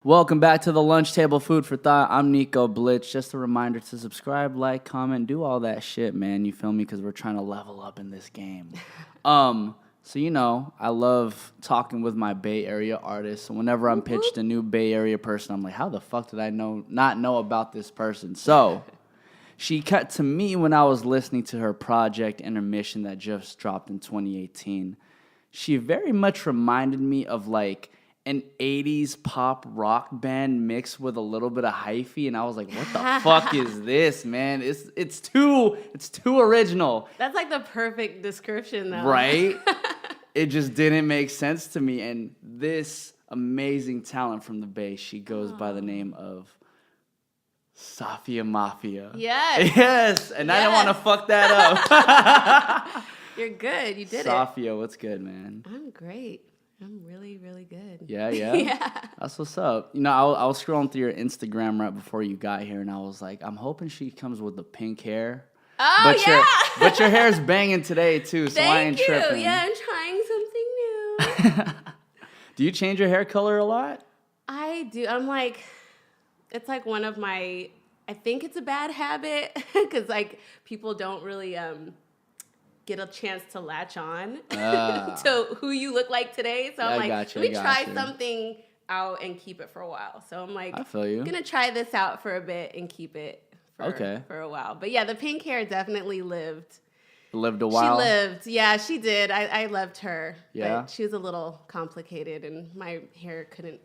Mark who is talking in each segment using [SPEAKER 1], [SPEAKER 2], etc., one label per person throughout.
[SPEAKER 1] Welcome back to the Lunch Table Food for Thought. I'm Nico Blitz. Just a reminder to subscribe, like, comment, do all that shit, man. You feel me? Because we're trying to level up in this game. So, I love talking with my Bay Area artists. So whenever I'm pitched a new Bay Area person, I'm like, how the fuck did I not know about this person? So she cut to me when I was listening to her project, Innermission, that just dropped in 2018. She very much reminded me of, like, an 80s pop rock band mixed with a little bit of hyphy, and I was like, what the fuck is this, man? It's too original.
[SPEAKER 2] That's like the perfect description, though.
[SPEAKER 1] Right? It just didn't make sense to me. And this amazing talent from the Bay, she goes by the name of Safia Mafia.
[SPEAKER 2] Yes.
[SPEAKER 1] Yes. And I didn't want to fuck that up.
[SPEAKER 2] You're good. You did
[SPEAKER 1] Safia, what's good, man?
[SPEAKER 2] I'm great. I'm really, really good.
[SPEAKER 1] Yeah?
[SPEAKER 2] Yeah.
[SPEAKER 1] That's what's up. I was scrolling through your Instagram right before you got here, and I was like, I'm hoping she comes with the pink hair.
[SPEAKER 2] Oh, yeah.
[SPEAKER 1] But your hair's banging today, too, so I ain't tripping.
[SPEAKER 2] Thank you. Yeah, I'm trying something new.
[SPEAKER 1] Do you change your hair color a lot?
[SPEAKER 2] I do. It's like one of my, I think it's a bad habit, because, like, people don't really get a chance to latch on to who you look like today. So I'm like, let me try something out and keep it for a while. So I'm like,
[SPEAKER 1] I feel you.
[SPEAKER 2] I'm going to try this out for a bit and keep it for a while. But yeah, the pink hair definitely lived.
[SPEAKER 1] Lived a while?
[SPEAKER 2] She lived. Yeah, she did. I loved her.
[SPEAKER 1] Yeah?
[SPEAKER 2] But she was a little complicated, and my hair couldn't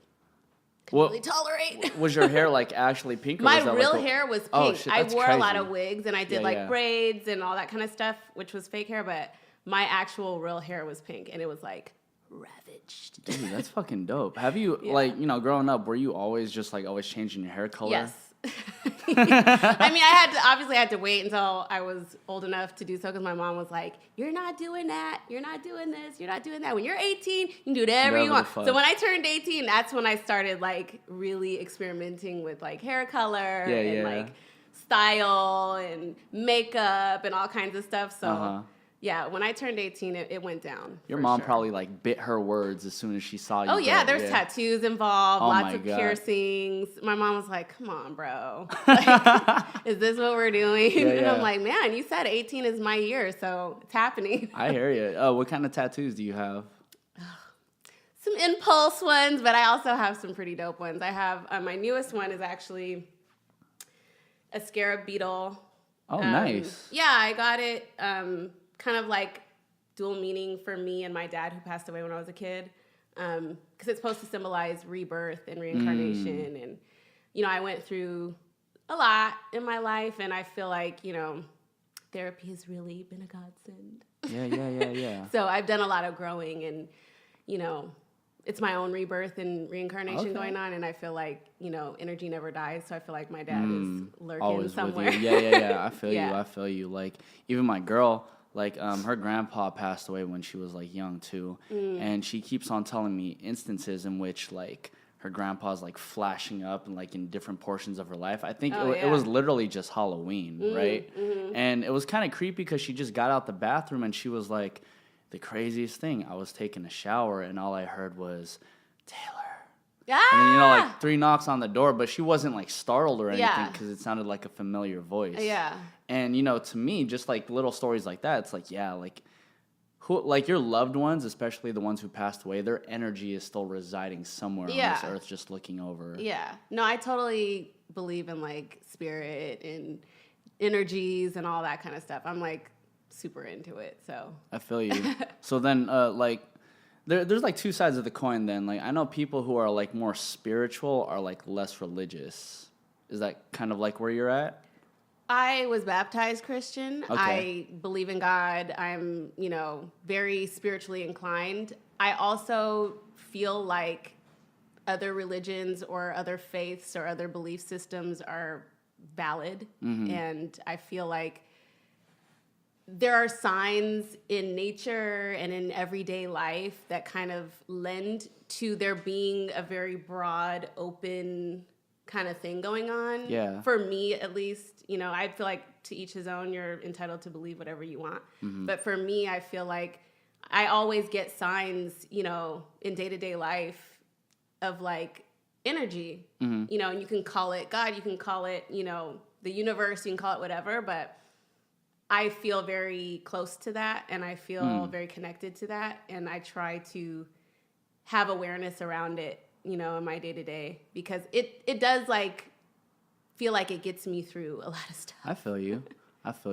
[SPEAKER 2] really tolerate.
[SPEAKER 1] Was your hair, like, actually pink? Or
[SPEAKER 2] my
[SPEAKER 1] was that
[SPEAKER 2] real
[SPEAKER 1] like
[SPEAKER 2] hair was pink.
[SPEAKER 1] Oh, shit,
[SPEAKER 2] I
[SPEAKER 1] that's
[SPEAKER 2] wore
[SPEAKER 1] crazy.
[SPEAKER 2] a lot of wigs, and I did braids and all that kind of stuff, which was fake hair, but my actual real hair was pink, and it was like ravaged.
[SPEAKER 1] Dude, that's fucking dope. Have you, growing up, were you always just, like, always changing your hair color?
[SPEAKER 2] Yes. I mean, I had to wait until I was old enough to do so, because my mom was like, you're not doing that, you're not doing this, you're not doing that. When you're 18, you can do whatever you want. So when I turned 18, that's when I started, like, really experimenting with, like, hair color and style and makeup and all kinds of stuff. So yeah, when I turned 18, it went down.
[SPEAKER 1] Your mom probably, like, bit her words as soon as she saw you.
[SPEAKER 2] Oh, yeah, there's tattoos involved, lots of piercings. My mom was like, come on, bro. Like, is this what we're doing? And I'm like, man, you said 18 is my year, so it's happening.
[SPEAKER 1] I hear you. Oh, what kind of tattoos do you have?
[SPEAKER 2] Some impulse ones, but I also have some pretty dope ones. I have, my newest one is actually a Scarab beetle.
[SPEAKER 1] Oh, nice.
[SPEAKER 2] Yeah, I got it. Kind of like dual meaning for me and my dad, who passed away when I was a kid, because it's supposed to symbolize rebirth and reincarnation. And, I went through a lot in my life, and I feel like, therapy has really been a godsend.
[SPEAKER 1] Yeah.
[SPEAKER 2] So I've done a lot of growing, and, it's my own rebirth and reincarnation going on, and I feel like, energy never dies, so I feel like my dad is lurking
[SPEAKER 1] always
[SPEAKER 2] somewhere.
[SPEAKER 1] With you. Yeah. I feel you. Like, even my girl, like, her grandpa passed away when she was, like, young, too. And she keeps on telling me instances in which, like, her grandpa's, like, flashing up and, like, in different portions of her life. I think it was literally just Halloween, right? And it was kind of creepy because she just got out the bathroom and she was like, the craziest thing, I was taking a shower and all I heard was, Taylor. And then, like, 3 knocks on the door, but she wasn't, like, startled or anything because it sounded like a familiar voice.
[SPEAKER 2] Yeah.
[SPEAKER 1] And, to me, just, like, little stories like that, it's like, yeah, like, your loved ones, especially the ones who passed away, their energy is still residing somewhere on this earth just looking over.
[SPEAKER 2] Yeah. No, I totally believe in, like, spirit and energies and all that kind of stuff. I'm, like, super into it, so.
[SPEAKER 1] I feel you. So then, like, there's, like, 2 sides of the coin then. Like, I know people who are, like, more spiritual are, like, less religious. Is that kind of, like, where you're at?
[SPEAKER 2] I was baptized Christian.
[SPEAKER 1] Okay.
[SPEAKER 2] I believe in God. I'm, very spiritually inclined. I also feel like other religions or other faiths or other belief systems are valid. And I feel like there are signs in nature and in everyday life that kind of lend to there being a very broad, open kind of thing going on.
[SPEAKER 1] Yeah.
[SPEAKER 2] For me, at least, I feel like to each his own, you're entitled to believe whatever you want. But for me, I feel like I always get signs, in day-to-day life of, like, energy, and you can call it God, you can call it, the universe, you can call it whatever, but I feel very close to that, and I feel very connected to that, and I try to have awareness around it, in my day-to-day, because it does, like, feel like it gets me through a lot of stuff.
[SPEAKER 1] I feel you.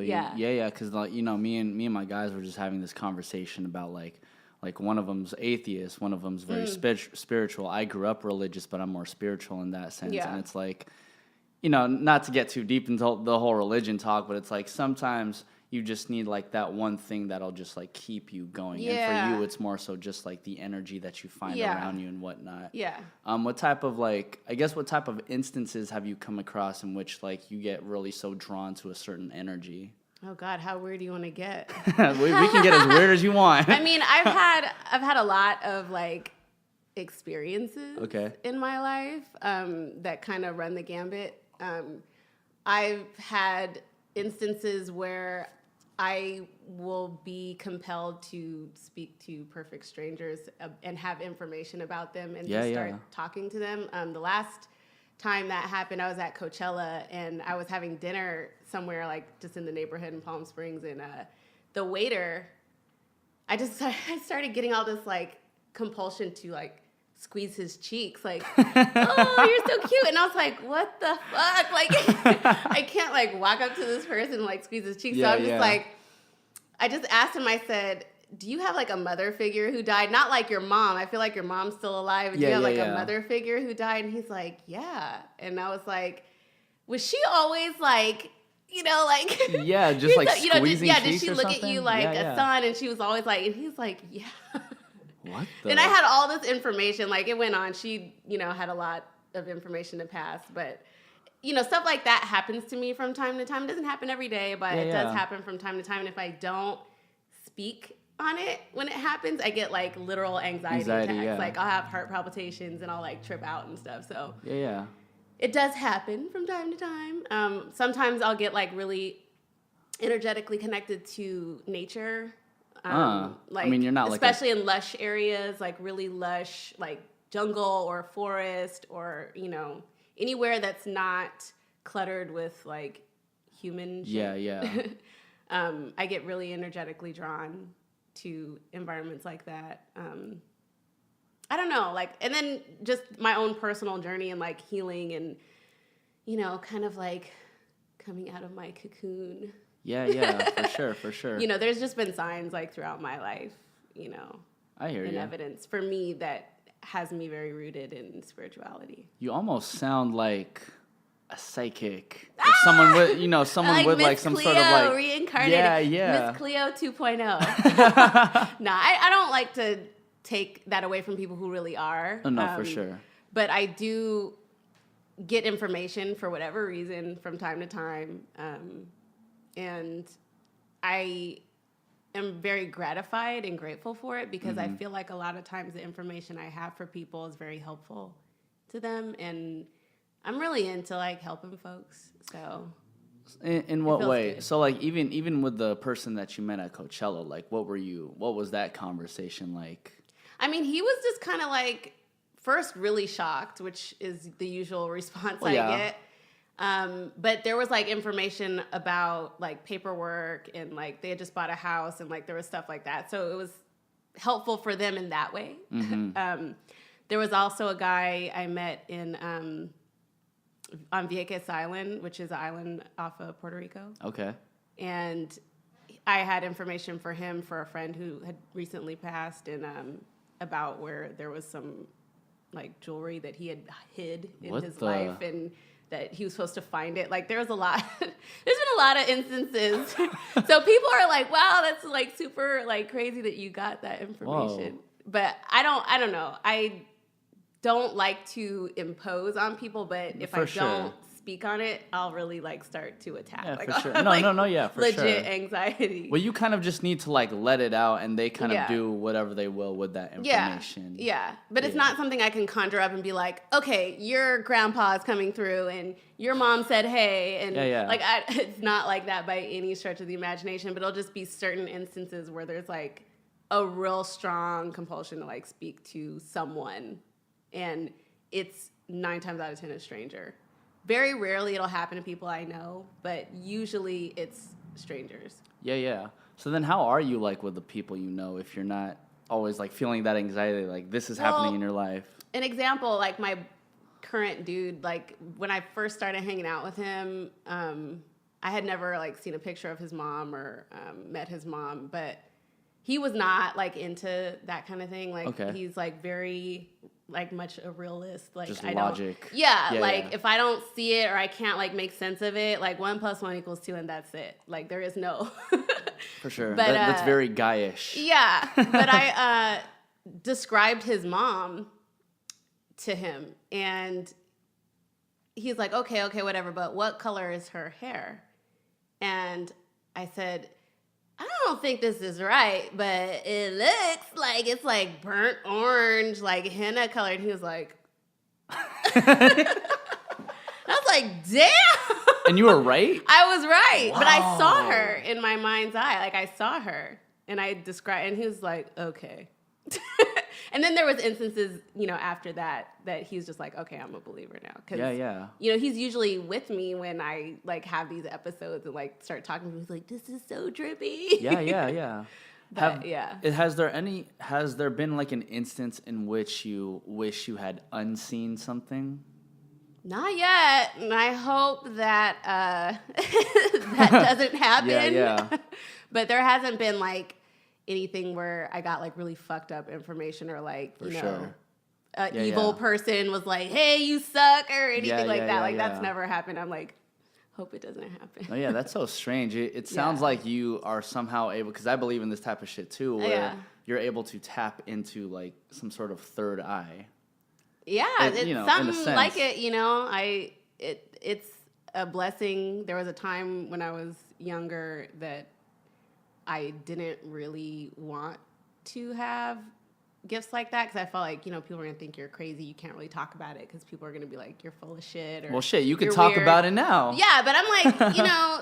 [SPEAKER 2] Yeah.
[SPEAKER 1] Because, like, me and my guys were just having this conversation about, like one of them's atheist, one of them's very spiritual. I grew up religious, but I'm more spiritual in that sense, and it's like, not to get too deep into the whole religion talk, but it's like sometimes you just need like that one thing that'll just like keep you going. Yeah. And for you, it's more so just like the energy that you find around you and whatnot.
[SPEAKER 2] Yeah.
[SPEAKER 1] What type of instances have you come across in which like you get really so drawn to a certain energy?
[SPEAKER 2] Oh God, how weird do you want to get?
[SPEAKER 1] we can get as weird as you want.
[SPEAKER 2] I mean, I've had a lot of like experiences in my life that kind of run the gambit. I've had instances where I will be compelled to speak to perfect strangers and have information about them and just start talking to them. The last time that happened, I was at Coachella and I was having dinner somewhere like just in the neighborhood in Palm Springs, and the waiter, I started getting all this like compulsion to like squeeze his cheeks, like, oh, you're so cute. And I was like, what the fuck? Like, I can't like walk up to this person and like squeeze his cheeks. So I'm just like, I just asked him, I said, do you have like a mother figure who died? Not like your mom. I feel like your mom's still alive. Do you have like a mother figure who died? And he's like, yeah. And I was like, was she always like, like...
[SPEAKER 1] Yeah, just like squeezing cheeks
[SPEAKER 2] did she look
[SPEAKER 1] something?
[SPEAKER 2] At you like a son? And she was always like, and he's like, yeah.
[SPEAKER 1] What the?
[SPEAKER 2] And I had all this information, like it went on. She, had a lot of information to pass, but stuff like that happens to me from time to time. It doesn't happen every day, but it does happen from time to time. And if I don't speak on it when it happens, I get like literal anxiety attacks. Yeah. Like I'll have heart palpitations and I'll like trip out and stuff. So it does happen from time to time. Sometimes I'll get like really energetically connected to nature. Like, I mean, you're not especially in lush areas, like really lush, like jungle or forest or, anywhere that's not cluttered with like human shit. Yeah. I get really energetically drawn to environments like that. I don't know, like, and then just my own personal journey and like healing and, kind of like coming out of my cocoon.
[SPEAKER 1] Yeah, for sure.
[SPEAKER 2] There's just been signs like throughout my life,
[SPEAKER 1] I hear you.
[SPEAKER 2] Evidence for me that has me very rooted in spirituality.
[SPEAKER 1] You almost sound like a psychic or someone with, someone like with Miss like some
[SPEAKER 2] Cleo,
[SPEAKER 1] sort of like
[SPEAKER 2] reincarnated. Yeah. Miss Cleo 2.0. No, I don't like to take that away from people who really are.
[SPEAKER 1] Oh, no, for sure.
[SPEAKER 2] But I do get information for whatever reason from time to time. And I am very gratified and grateful for it because I feel like a lot of times the information I have for people is very helpful to them. And I'm really into like helping folks. So
[SPEAKER 1] in what way? Good. So like even with the person that you met at Coachella, like what was that conversation like?
[SPEAKER 2] I mean, he was just kind of like first really shocked, which is the usual response I get. But there was like information about like paperwork and like they had just bought a house and like there was stuff like that. So it was helpful for them in that way. There was also a guy I met in on Vieques Island, which is an island off of Puerto Rico. Okay. And I had information for him for a friend who had recently passed and about where there was some like jewelry that he had hid in his life and that he was supposed to find it. Like there was a lot, there's been a lot of instances. So people are like, wow, that's like super like crazy that you got that information. Whoa. But I don't know. I don't like to impose on people, but if I don't speak on it, I'll really like start to attack.
[SPEAKER 1] Yeah,
[SPEAKER 2] like,
[SPEAKER 1] for sure. No, for
[SPEAKER 2] legit anxiety.
[SPEAKER 1] Well, you kind of just need to like let it out and they kind of do whatever they will with that information.
[SPEAKER 2] Yeah. But it's not something I can conjure up and be like, okay, your grandpa's coming through and your mom said, hey. And like, it's not like that by any stretch of the imagination, but it'll just be certain instances where there's like a real strong compulsion to like speak to someone. And it's 9 times out of 10 a stranger. Very rarely it'll happen to people I know, but usually it's strangers.
[SPEAKER 1] Yeah. So then how are you like with the people you know if you're not always like feeling that anxiety, like this is happening in your life?
[SPEAKER 2] An example, like my current dude, like when I first started hanging out with him, I had never like seen a picture of his mom or met his mom, but he was not like into that kind of thing. Like he's like very like much a realist. Like
[SPEAKER 1] just
[SPEAKER 2] I
[SPEAKER 1] logic.
[SPEAKER 2] Don't, like if I don't see it or I can't like make sense of it, like 1 + 1 = 2 and that's it. Like there is no.
[SPEAKER 1] For sure.
[SPEAKER 2] But,
[SPEAKER 1] that's very guyish.
[SPEAKER 2] Yeah. But I described his mom to him and he's like, okay, whatever. But what color is her hair? And I said, I don't think this is right, but it looks like it's like burnt orange, like henna colored. He was like, I was like, damn.
[SPEAKER 1] And you were right?
[SPEAKER 2] I was right.
[SPEAKER 1] Wow.
[SPEAKER 2] But I saw her in my mind's eye. Like I saw her and I described, and he was like, okay. And then there was instances, you know, after that he was just like, okay, I'm a believer now. Cause, you know, he's usually with me when I like have these episodes and like start talking to him. He's like, this is so trippy.
[SPEAKER 1] Yeah.
[SPEAKER 2] But,
[SPEAKER 1] Has there been like an instance in which you wish you had unseen something?
[SPEAKER 2] Not yet. And I hope that that doesn't happen.
[SPEAKER 1] Yeah.
[SPEAKER 2] But there hasn't been like anything where I got like really fucked up information or like, you know, evil person was like, hey, you suck or anything like that. Like that's never happened. I'm like, hope it doesn't happen.
[SPEAKER 1] Oh yeah, that's so strange. It sounds like you are somehow able, because I believe in this type of shit too, where you're able to tap into like some sort of third eye.
[SPEAKER 2] Yeah, it's
[SPEAKER 1] you know,
[SPEAKER 2] something like it, you know. It's a blessing. There was a time when I was younger that I didn't really want to have gifts like that because I felt like, you know, people are going to think you're crazy. You can't really talk about it because people are going to be like, you're full of shit. Or,
[SPEAKER 1] well, shit, you can talk about it now.
[SPEAKER 2] Yeah, but I'm like, you know,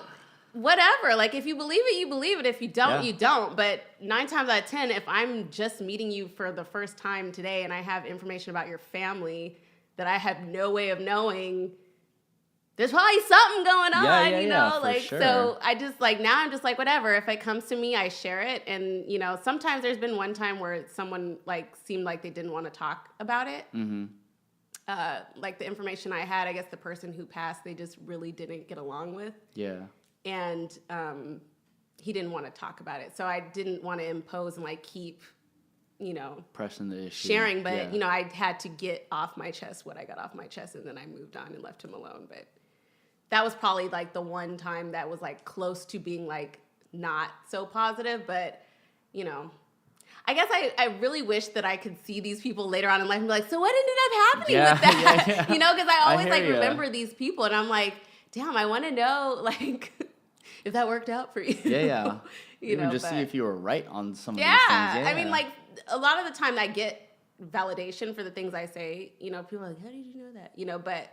[SPEAKER 2] whatever. Like, if you believe it, you believe it. If you don't, you don't. But 9 times out of 10, if I'm just meeting you for the first time today and I have information about your family that I have no way of knowing, there's probably something going on, you know, like, sure. So I just like, now I'm just like, whatever, if it comes to me, I share it. And, you know, sometimes there's been one time where someone like seemed like they didn't want to talk about it.
[SPEAKER 1] Mm-hmm.
[SPEAKER 2] Like the information I had, I guess the person who passed, they just really didn't get along with.
[SPEAKER 1] Yeah.
[SPEAKER 2] And he didn't want to talk about it. So I didn't want to impose and like keep, you know,
[SPEAKER 1] pressing the issue.
[SPEAKER 2] Sharing, but, you know, I had to get off my chest what I got off my chest and then I moved on and left him alone. But that was probably like the one time that was like close to being like not so positive, but you know, I guess I really wish that I could see these people later on in life and be like, so what ended up happening with that? Yeah. You know, because I always like remember these people and I'm like, damn, I want to know like if that worked out for you.
[SPEAKER 1] Yeah.
[SPEAKER 2] You know,
[SPEAKER 1] just see if you were right on some of these things. Yeah.
[SPEAKER 2] I mean, like a lot of the time I get validation for the things I say, you know, people are like, how did you know that? You know, but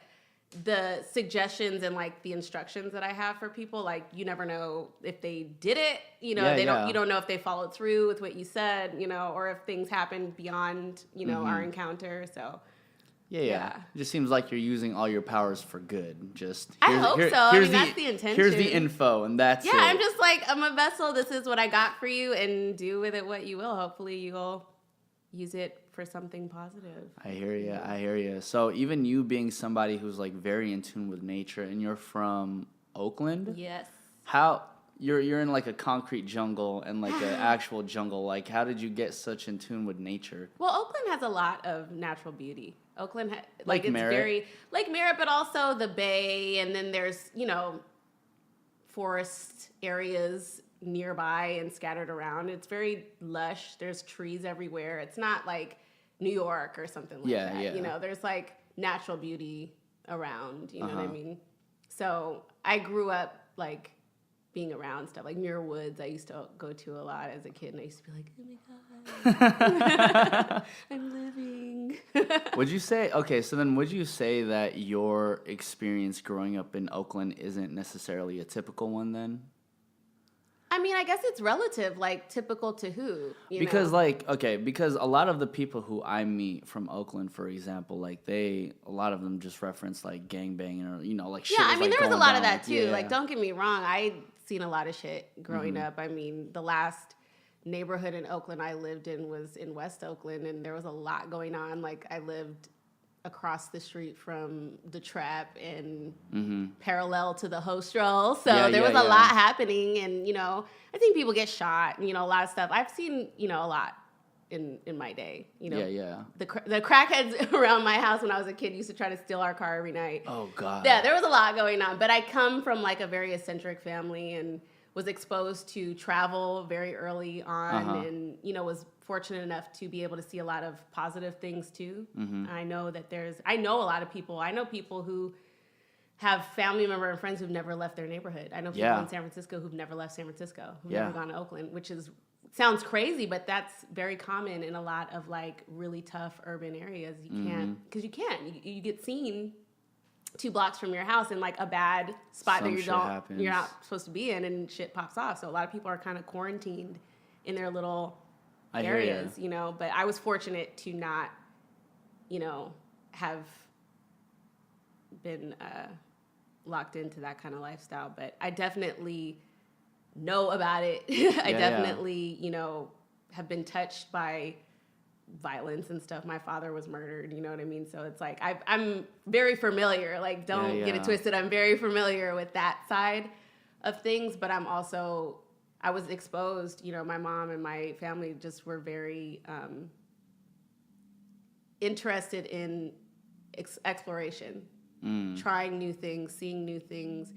[SPEAKER 2] the suggestions and like the instructions that I have for people, like you never know if they did it, you know, you don't know if they followed through with what you said, you know, or if things happened beyond, you know, our encounter. So
[SPEAKER 1] yeah. It just seems like you're using all your powers for good. Just
[SPEAKER 2] I hope so. I mean, that's the intention.
[SPEAKER 1] Here's the info and that's it.
[SPEAKER 2] Yeah, I'm just like, I'm a vessel. This is what I got for you and do with it what you will. Hopefully you'll use it for something positive.
[SPEAKER 1] I hear you. So even you being somebody who's like very in tune with nature, and you're from Oakland?
[SPEAKER 2] Yes.
[SPEAKER 1] How you're in like a concrete jungle and like an actual jungle. Like how did you get such in tune with nature?
[SPEAKER 2] Well, Oakland has a lot of natural beauty. Oakland
[SPEAKER 1] like
[SPEAKER 2] it's
[SPEAKER 1] Merritt.
[SPEAKER 2] Very like Merritt, but also the bay, and then there's, you know, forest areas nearby and scattered around. It's very lush. There's trees everywhere. It's not like New York or something like that. Yeah. You know, there's like natural beauty around, you know what I mean? So I grew up like being around stuff like Muir Woods. I used to go to a lot as a kid, and I used to be like, oh my God, I'm living.
[SPEAKER 1] Would you say that your experience growing up in Oakland isn't necessarily a typical one then?
[SPEAKER 2] I I mean, I guess it's relative, like typical to who,
[SPEAKER 1] because because a lot of the people who I meet from Oakland, for example, like a lot of them just reference like gangbanging or like shit.
[SPEAKER 2] Yeah, I mean, there was a lot of
[SPEAKER 1] down,
[SPEAKER 2] that too. Like, don't get me wrong, I seen a lot of shit growing up. I mean, the last neighborhood in Oakland I lived in was in West Oakland, and there was a lot going on. Like, I lived across the street from the Trap and parallel to the Hostro. So there was a lot happening, and I think people get shot, a lot of stuff. I've seen, a lot in my day, The crackheads around my house when I was a kid used to try to steal our car every night.
[SPEAKER 1] Oh God.
[SPEAKER 2] Yeah, there was a lot going on, but I come from like a very eccentric family and was exposed to travel very early on, and was fortunate enough to be able to see a lot of positive things too. I know that I know a lot of people. I know people who have family members and friends who've never left their neighborhood. I know people in San Francisco who've never left San Francisco, who've never gone to Oakland, which sounds crazy, but that's very common in a lot of like really tough urban areas. You can't, because you get seen 2 blocks from your house in like a bad spot that you're not supposed to be in, and shit pops off. So a lot of people are kind of quarantined in their little areas, but I was fortunate to not, have been locked into that kind of lifestyle, but I definitely know about it. I definitely, have been touched by violence and stuff. My father was murdered, you know what I mean? So it's like, I'm very familiar, like, don't get it twisted. I'm very familiar with that side of things, but I was exposed, my mom and my family just were very interested in exploration, trying new things, seeing new things.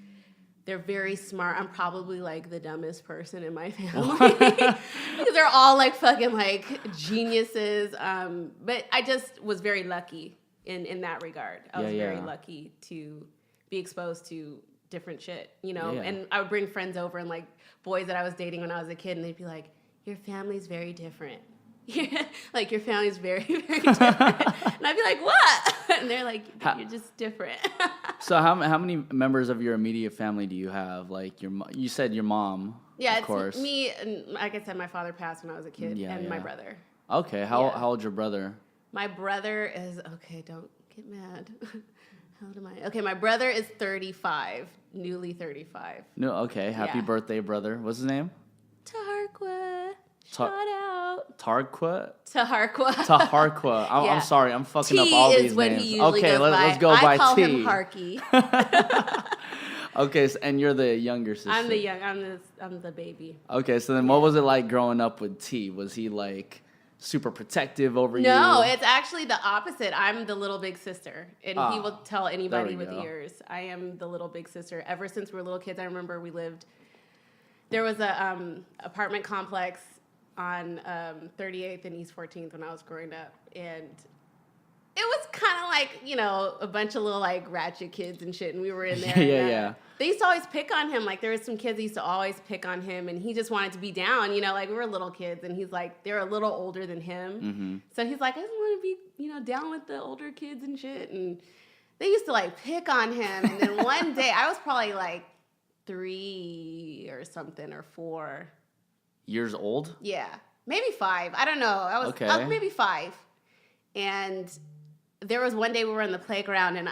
[SPEAKER 2] They're very smart. I'm probably like the dumbest person in my family because they're all like fucking like geniuses. But I just was very lucky in that regard. I was very lucky to be exposed to different shit, and I would bring friends over and like boys that I was dating when I was a kid, and they'd be like, your family's very different. Like, your family's very, very different. And I'd be like, what? And they're like, you're just different.
[SPEAKER 1] So how many members of your immediate family do you have? Like, you said your mom, of course.
[SPEAKER 2] It's me, and like I said, my father passed when I was a kid, and my brother.
[SPEAKER 1] Okay, how old's your brother?
[SPEAKER 2] My brother is, don't get mad. How old am I? Okay, my brother is 35, newly 35.
[SPEAKER 1] No, okay, happy birthday, brother. What's his name?
[SPEAKER 2] Taharqua. Shout out.
[SPEAKER 1] Taharqua?
[SPEAKER 2] Taharqua.
[SPEAKER 1] I'm sorry, I'm fucking up all these names.
[SPEAKER 2] What he usually
[SPEAKER 1] okay,
[SPEAKER 2] goes
[SPEAKER 1] let's go by T.
[SPEAKER 2] I call him Harky.
[SPEAKER 1] Okay, and you're the younger sister.
[SPEAKER 2] I'm the baby.
[SPEAKER 1] Okay, so then what was it like growing up with T? Was he like super protective over you?
[SPEAKER 2] No, it's actually the opposite. I'm the little big sister, and he will tell anybody with ears. I am the little big sister. Ever since we were little kids, I remember there was a apartment complex on 38th and East 14th when I was growing up, and it was kind of like, a bunch of little like ratchet kids and shit, and we were in there.
[SPEAKER 1] Yeah.
[SPEAKER 2] They used to always pick on him. Like, there was some kids that used to always pick on him, and he just wanted to be down, like we were little kids, and he's like, they're a little older than him. So he's like, I just want to be, down with the older kids and shit, and they used to like pick on him. And then one day, I was probably like 3 or something, or 4
[SPEAKER 1] years old?
[SPEAKER 2] Yeah, maybe 5. I don't know. I was maybe 5. And there was one day we were on the playground, and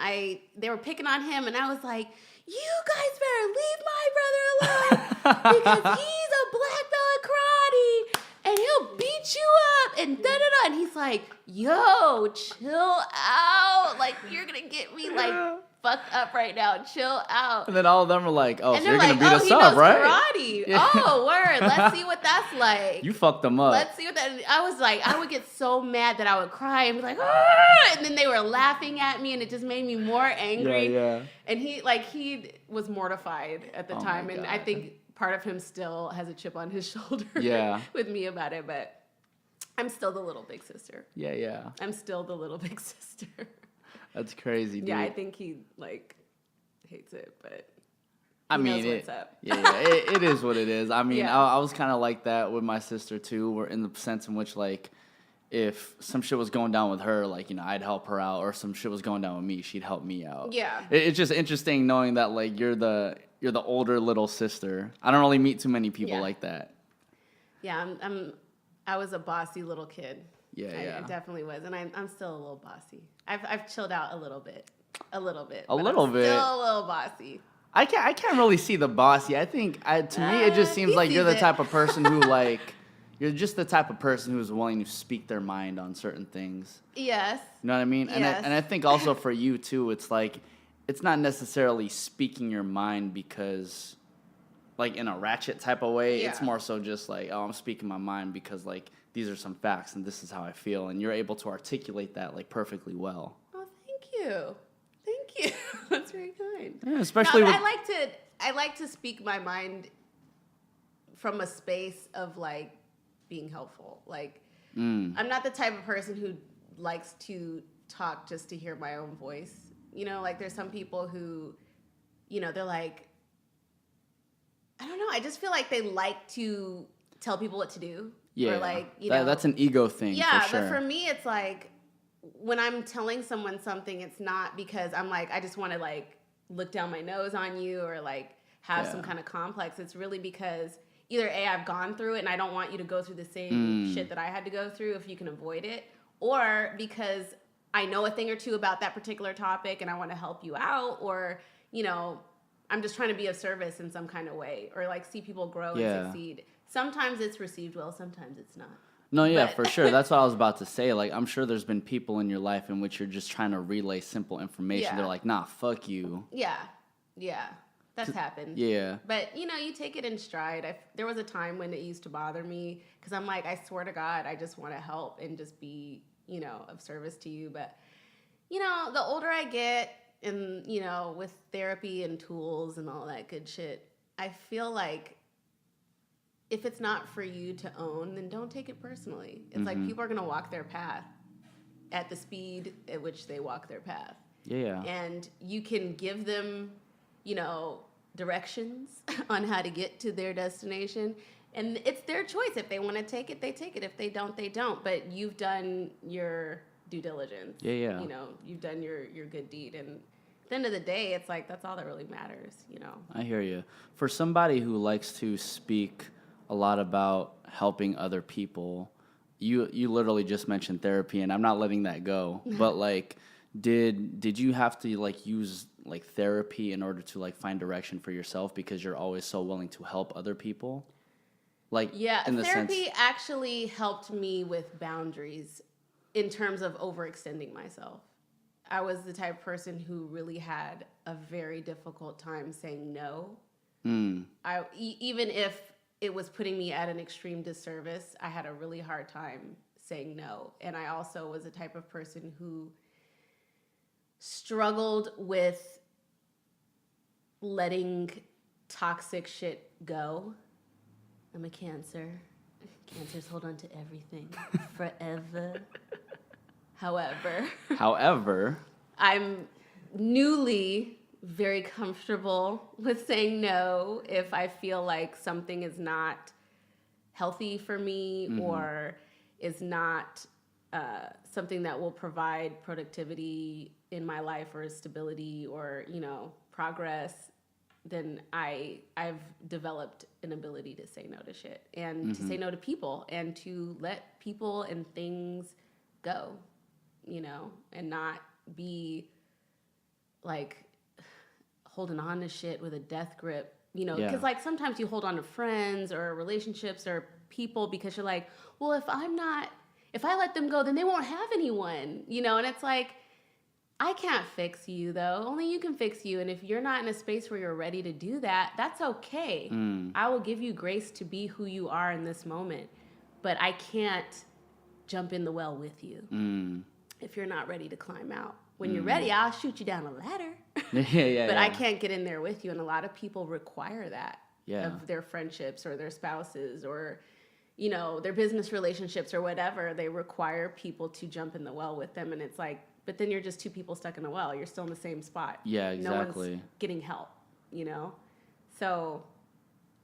[SPEAKER 2] they were picking on him, and I was like, you guys better leave my brother alone because he's a black belt at karate and he'll beat you up and da-da-da. And he's like, yo, chill out. Like, you're going to get me like fucked up right now. Chill out.
[SPEAKER 1] And then all of them are like, oh,
[SPEAKER 2] and
[SPEAKER 1] so you're going to beat us up, right?
[SPEAKER 2] Karate. Yeah. Oh, word. Let's see what that's like.
[SPEAKER 1] You fucked them up.
[SPEAKER 2] Let's see what that. I was like, I would get so mad that I would cry and be like, ah! And then they were laughing at me, and it just made me more angry.
[SPEAKER 1] Yeah.
[SPEAKER 2] And he was mortified at the time, and I think part of him still has a chip on his shoulder. With me about it, but I'm still the little big sister.
[SPEAKER 1] Yeah.
[SPEAKER 2] I'm still the little big sister.
[SPEAKER 1] That's crazy, dude.
[SPEAKER 2] Yeah, I think he hates it, but
[SPEAKER 1] I mean,
[SPEAKER 2] knows what's up.
[SPEAKER 1] It is what it is. I mean, I was kind of like that with my sister too. We're in the sense in which like, if some shit was going down with her, like, I'd help her out, or some shit was going down with me, she'd help me out.
[SPEAKER 2] Yeah.
[SPEAKER 1] It's just interesting knowing that like you're the you're the older little sister. I don't really meet too many people like that.
[SPEAKER 2] Yeah, I was a bossy little kid.
[SPEAKER 1] Yeah,
[SPEAKER 2] I definitely was, and I'm still a little bossy. I've chilled out a little bit.
[SPEAKER 1] A little bit.
[SPEAKER 2] Still a little bossy.
[SPEAKER 1] I can't really see the bossy. I think to me it just seems like you're the type of person who like you're just the type of person who's willing to speak their mind on certain things.
[SPEAKER 2] Yes.
[SPEAKER 1] You know what I mean?
[SPEAKER 2] Yes.
[SPEAKER 1] And I think also for you too, it's like it's not necessarily speaking your mind because like in a ratchet type of way.
[SPEAKER 2] Yeah.
[SPEAKER 1] It's more so just like, oh, I'm speaking my mind because like these are some facts and this is how I feel, and you're able to articulate that like perfectly well.
[SPEAKER 2] Oh, thank you. That's very kind.
[SPEAKER 1] Yeah, especially with
[SPEAKER 2] I like to speak my mind from a space of like being helpful. Like I'm not the type of person who likes to talk just to hear my own voice. You know, like there's some people who, you know, they're like, I don't know, I just feel like they like to tell people what to do.
[SPEAKER 1] Yeah,
[SPEAKER 2] or like, you know,
[SPEAKER 1] that's an ego thing.
[SPEAKER 2] Yeah,
[SPEAKER 1] for sure.
[SPEAKER 2] but for me, it's like when I'm telling someone something, it's not because I'm like, I just want to like look down my nose on you or like have some kind of complex. It's really because either A, I've gone through it and I don't want you to go through the same shit that I had to go through if you can avoid it, or because I know a thing or two about that particular topic and I want to help you out, or, you know, I'm just trying to be of service in some kind of way, or like see people grow and succeed. Sometimes it's received well, sometimes it's not.
[SPEAKER 1] No, yeah, for sure. That's what I was about to say. Like, I'm sure there's been people in your life in which you're just trying to relay simple information.
[SPEAKER 2] Yeah.
[SPEAKER 1] They're like, nah, fuck you.
[SPEAKER 2] Yeah. That's happened.
[SPEAKER 1] Yeah.
[SPEAKER 2] But, you know, you take it in stride. There was a time when it used to bother me because I'm like, I swear to God, I just want to help and just be, you know, of service to you. But, you know, the older I get and, you know, with therapy and tools and all that good shit, I feel like if it's not for you to own, then don't take it personally. It's like people are going to walk their path at the speed at which they walk their path.
[SPEAKER 1] Yeah.
[SPEAKER 2] And you can give them, you know, directions on how to get to their destination. And it's their choice. If they want to take it, they take it. If they don't, they don't. But you've done your due diligence.
[SPEAKER 1] Yeah.
[SPEAKER 2] You know, you've done your good deed. And at the end of the day, it's like that's all that really matters, you know.
[SPEAKER 1] I hear you. For somebody who likes to speak a lot about helping other people, you literally just mentioned therapy, and I'm not letting that go. But like, did you have to like use like therapy in order to like find direction for yourself because you're always so willing to help other people? Like,
[SPEAKER 2] yeah,
[SPEAKER 1] in the
[SPEAKER 2] therapy
[SPEAKER 1] sense,
[SPEAKER 2] actually helped me with boundaries in terms of overextending myself. I was the type of person who really had a very difficult time saying no. Even if it was putting me at an extreme disservice, I had a really hard time saying no. And I also was a type of person who struggled with letting toxic shit go. I'm a Cancer. Cancers hold on to everything forever. However, I'm newly very comfortable with saying no if I feel like something is not healthy for me or is not something that will provide productivity in my life or stability or, you know, progress. Then I've developed an ability to say no to shit and to say no to people and to let people and things go, you know, and not be like holding on to shit with a death grip, you know, because like sometimes you hold on to friends or relationships or people because you're like, well, if I let them go, then they won't have anyone, you know, and it's like, I can't fix you though. Only you can fix you. And if you're not in a space where you're ready to do that, that's okay. I will give you grace to be who you are in this moment, but I can't jump in the well with you if you're not ready to climb out. When you're ready, I'll shoot you down a ladder. But I can't get in there with you. And a lot of people require that of their friendships or their spouses or, you know, their business relationships or whatever. They require people to jump in the well with them. And it's like, but then you're just two people stuck in a well. You're still in the same spot.
[SPEAKER 1] Yeah, exactly.
[SPEAKER 2] No one's getting help, you know? So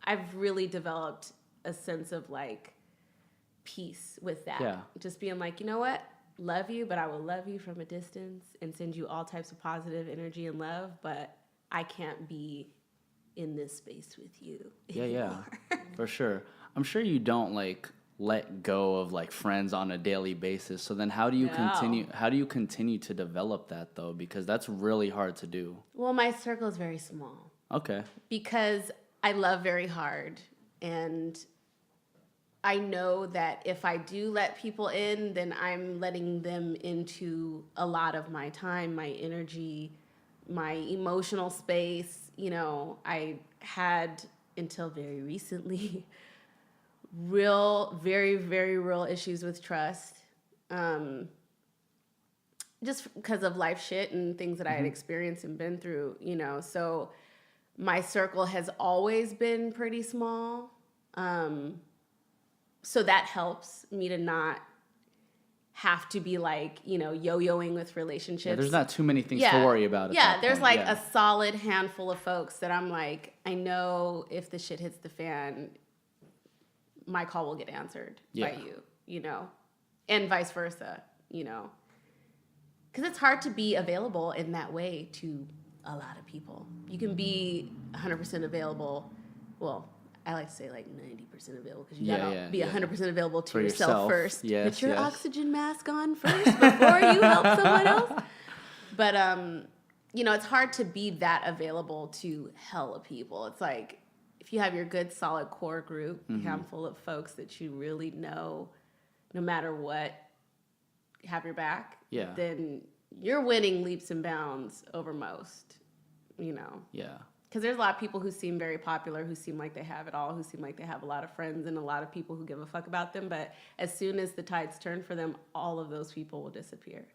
[SPEAKER 2] I've really developed a sense of like peace with that.
[SPEAKER 1] Yeah.
[SPEAKER 2] Just being like, you know what? Love you, but I will love you from a distance and send you all types of positive energy and love, but I can't be in this space with you.
[SPEAKER 1] Yeah, for sure. I'm sure you don't like let go of like friends on a daily basis. So then how do you continue to develop that though? Because that's really hard to do.
[SPEAKER 2] Well, my circle is very small.
[SPEAKER 1] Okay.
[SPEAKER 2] Because I love very hard, and I know that if I do let people in, then I'm letting them into a lot of my time, my energy, my emotional space. You know, I had until very recently very, very real issues with trust. Just because of life shit and things that I had experienced and been through, you know. So my circle has always been pretty small. So that helps me to not have to be like, you know, yo-yoing with relationships.
[SPEAKER 1] Yeah, there's not too many things to worry about.
[SPEAKER 2] Yeah, there's like a solid handful of folks that I'm like, I know if the shit hits the fan, my call will get answered by you, you know, and vice versa, you know. Because it's hard to be available in that way to a lot of people. You can be 100% available. Well, I like to say like 90% available because you gotta be 100% available to yourself first.
[SPEAKER 1] Yes,
[SPEAKER 2] Put your oxygen mask on first before you help someone else. But, you know, it's hard to be that available to hella people. It's like if you have your good, solid core group, a handful of folks that you really know, no matter what, have your back, then you're winning leaps and bounds over most, you know.
[SPEAKER 1] Yeah.
[SPEAKER 2] Because there's a lot of people who seem very popular, who seem like they have it all, who seem like they have a lot of friends and a lot of people who give a fuck about them. But as soon as the tides turn for them, all of those people will disappear.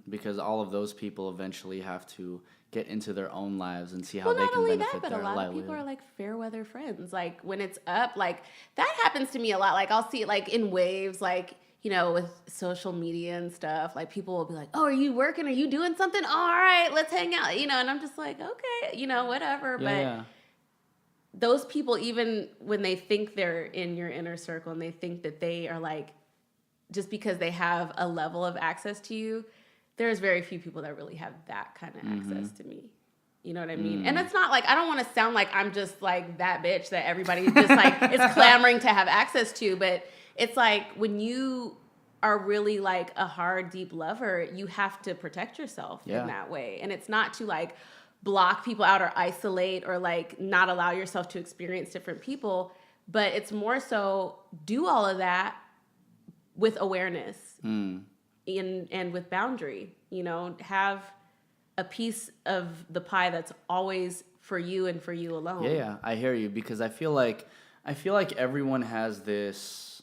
[SPEAKER 1] Because all of those people eventually have to get into their own lives and see how they can benefit their livelihood.
[SPEAKER 2] Not only that, but a lot of people are like fair weather friends. Like when it's up, like that happens to me a lot. Like I'll see it like in waves, like, you know, with social media and stuff, like people will be like, oh, are you working? Are you doing something? All right, let's hang out, you know, and I'm just like, okay, you know, whatever. But those people, even when they think they're in your inner circle and they think that they are like, just because they have a level of access to you, there's very few people that really have that kind of access to me. You know what I mean? And it's not like, I don't want to sound like I'm just like that bitch that everybody just like is clamoring to have access to, but it's like when you are really like a hard, deep lover, you have to protect yourself in that way. And it's not to like block people out or isolate or like not allow yourself to experience different people, but it's more so do all of that with awareness and with boundary, you know, have a piece of the pie that's always for you and for you alone.
[SPEAKER 1] Yeah, I hear you, because I feel like everyone has this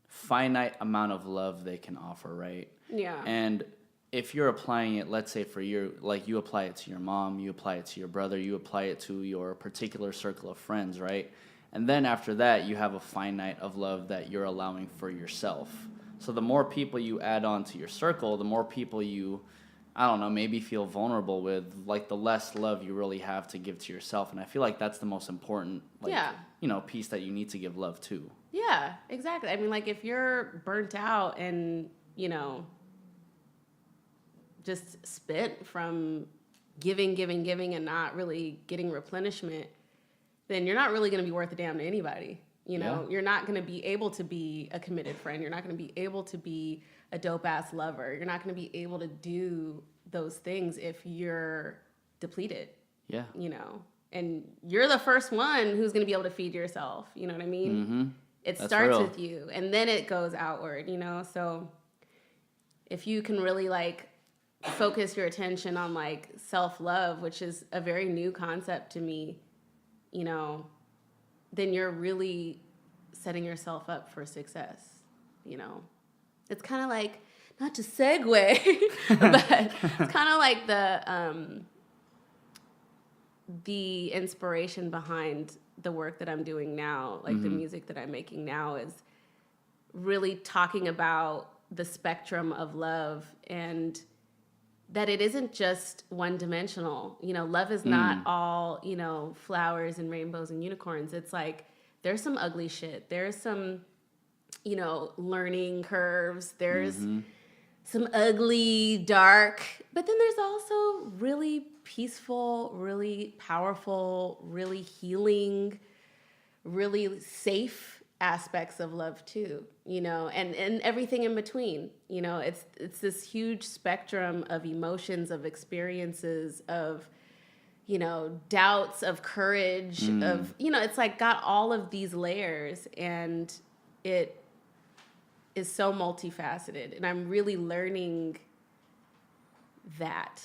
[SPEAKER 1] finite amount of love they can offer, right? Yeah. And if you're applying it, let's say for your, like you apply it to your mom, you apply it to your brother, you apply it to your particular circle of friends, right? And then after that, you have a finite of love that you're allowing for yourself. So the more people you add on to your circle, the more people you, I don't know, maybe feel vulnerable with, like the less love you really have to give to yourself. And I feel like that's the most important, like, you know, piece that you need to give love to.
[SPEAKER 2] Yeah, exactly. I mean, like if you're burnt out and, you know, just spent from giving and not really getting replenishment, then you're not really going to be worth a damn to anybody. You know, you're not going to be able to be a committed friend. You're not going to be able to be a dope-ass lover. You're not going to be able to do those things if you're depleted. Yeah. You know, and you're the first one who's going to be able to feed yourself. You know what I mean? It starts with you, and then it goes outward, you know? So if you can really, like, focus your attention on, like, self-love, which is a very new concept to me, you know, then you're really setting yourself up for success, you know? It's kind of like, not to segue, but it's kind of like the inspiration behind the work that I'm doing now, like the music that I'm making now, is really talking about the spectrum of love and that it isn't just one-dimensional. You know, love is not all, you know, flowers and rainbows and unicorns. It's like there's some ugly shit. There's some, you know, learning curves. There's some ugly, dark, but then there's also really peaceful, really powerful, really healing, really safe aspects of love too, you know, and everything in between. You know, it's this huge spectrum of emotions, of experiences, of, you know, doubts, of courage, of, you know, it's like got all of these layers, and it is so multifaceted. And I'm really learning that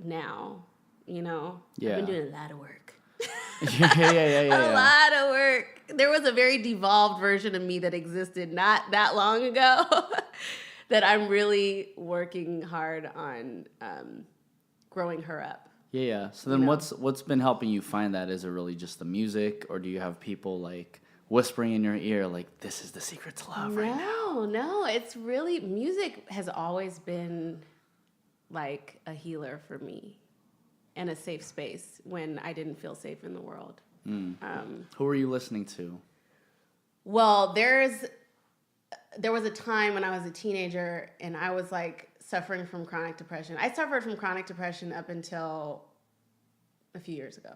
[SPEAKER 2] now, you know.
[SPEAKER 1] Yeah.
[SPEAKER 2] I've been doing a lot of work.
[SPEAKER 1] Yeah.
[SPEAKER 2] A lot of work. There was a very devolved version of me that existed not that long ago that I'm really working hard on growing her up.
[SPEAKER 1] Yeah. So then what's been helping you find that? Is it really just the music, or do you have people like whispering in your ear like, this is the secret to love right now?
[SPEAKER 2] No, it's really, music has always been like a healer for me and a safe space when I didn't feel safe in the world.
[SPEAKER 1] Who were you listening to?
[SPEAKER 2] Well, there was a time when I was a teenager and I was like suffering from chronic depression. I suffered from chronic depression up until a few years ago.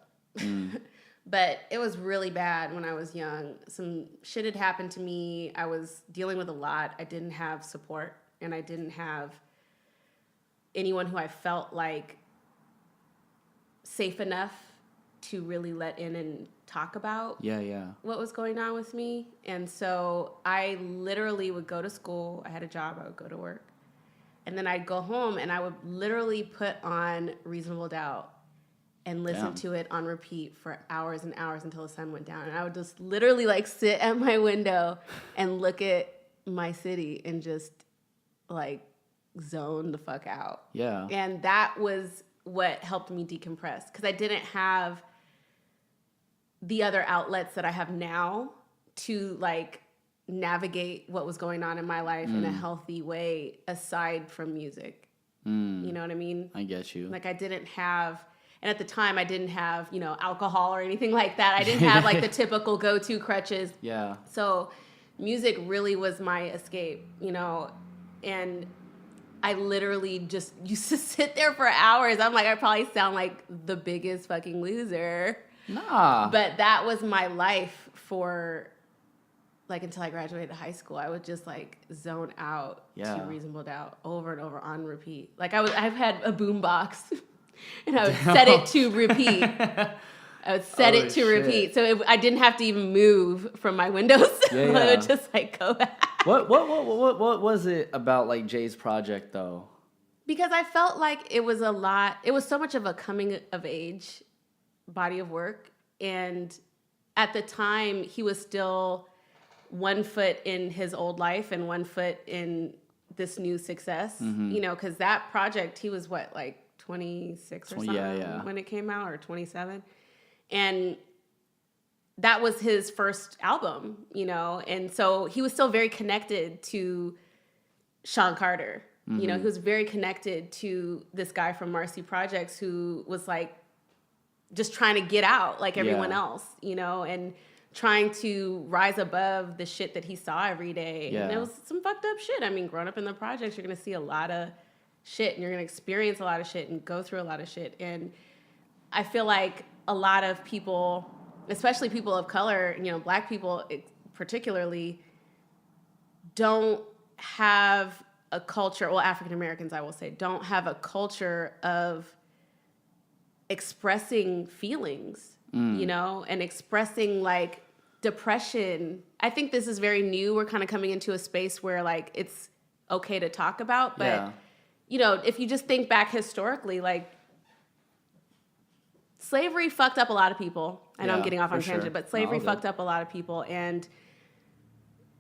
[SPEAKER 2] But it was really bad when I was young. Some shit had happened to me. I was dealing with a lot. I didn't have support, and I didn't have anyone who I felt like safe enough to really let in and talk about what was going on with me. And so I literally would go to school. I had a job. I would go to work. And then I'd go home, and I would literally put on Reasonable Doubt and listen to it on repeat for hours and hours until the sun went down. And I would just literally like sit at my window and look at my city and just like zone the fuck out.
[SPEAKER 1] Yeah.
[SPEAKER 2] And that was what helped me decompress, because I didn't have the other outlets that I have now to like navigate what was going on in my life in a healthy way aside from music. You know what I mean?
[SPEAKER 1] I get you.
[SPEAKER 2] Like I didn't have, and at the time I didn't have, you know, alcohol or anything like that. I didn't have like the typical go-to crutches.
[SPEAKER 1] Yeah.
[SPEAKER 2] So music really was my escape, you know, and I literally just used to sit there for hours. I'm like, I probably sound like the biggest fucking loser.
[SPEAKER 1] Nah.
[SPEAKER 2] But that was my life for like until I graduated high school. I would just like zone out to Reasonable Doubt over and over on repeat. Like I've had a boom box and I would set it to repeat. I would set it to repeat. So I didn't have to even move from my windows. I would just like go back.
[SPEAKER 1] What was it about like Jay's project though?
[SPEAKER 2] Because I felt like it was a lot. It was so much of a coming of age body of work. And at the time he was still 1 foot in his old life and 1 foot in this new success, you know, because that project, he was what, like 26 or something when it came out, or 27. And that was his first album, you know, and so he was still very connected to Sean Carter. You know, he was very connected to this guy from Marcy Projects who was like just trying to get out like everyone else, you know, and trying to rise above the shit that he saw every day. And it was some fucked up shit. I mean, growing up in the projects, you're going to see a lot of shit, and you're going to experience a lot of shit and go through a lot of shit. And I feel like a lot of people, especially people of color, you know, Black people particularly, don't have a culture, well, African Americans, I will say, don't have a culture of expressing feelings, you know, and expressing like depression. I think this is very new. We're kind of coming into a space where like it's okay to talk about, but you know, if you just think back historically, like slavery fucked up a lot of people. I know I'm getting off on a tangent, but slavery fucked up a lot of people. And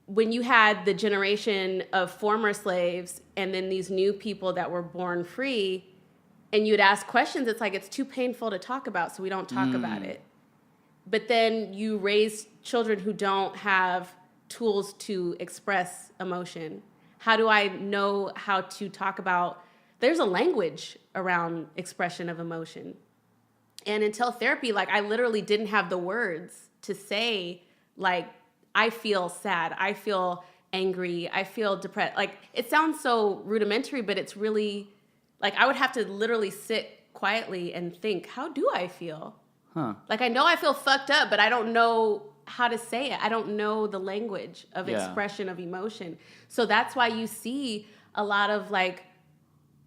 [SPEAKER 2] when you had the generation of former slaves and then these new people that were born free, and you'd ask questions, it's like, it's too painful to talk about, so we don't talk about it. But then you raise children who don't have tools to express emotion. How do I know how to talk about, there's a language around expression of emotion. And until therapy, like I literally didn't have the words to say, like, I feel sad, I feel angry, I feel depressed. Like, it sounds so rudimentary, but it's really, like, I would have to literally sit quietly and think, how do I feel?
[SPEAKER 1] Huh.
[SPEAKER 2] Like, I know I feel fucked up, but I don't know how to say it. I don't know the language of expression of emotion. So that's why you see a lot of like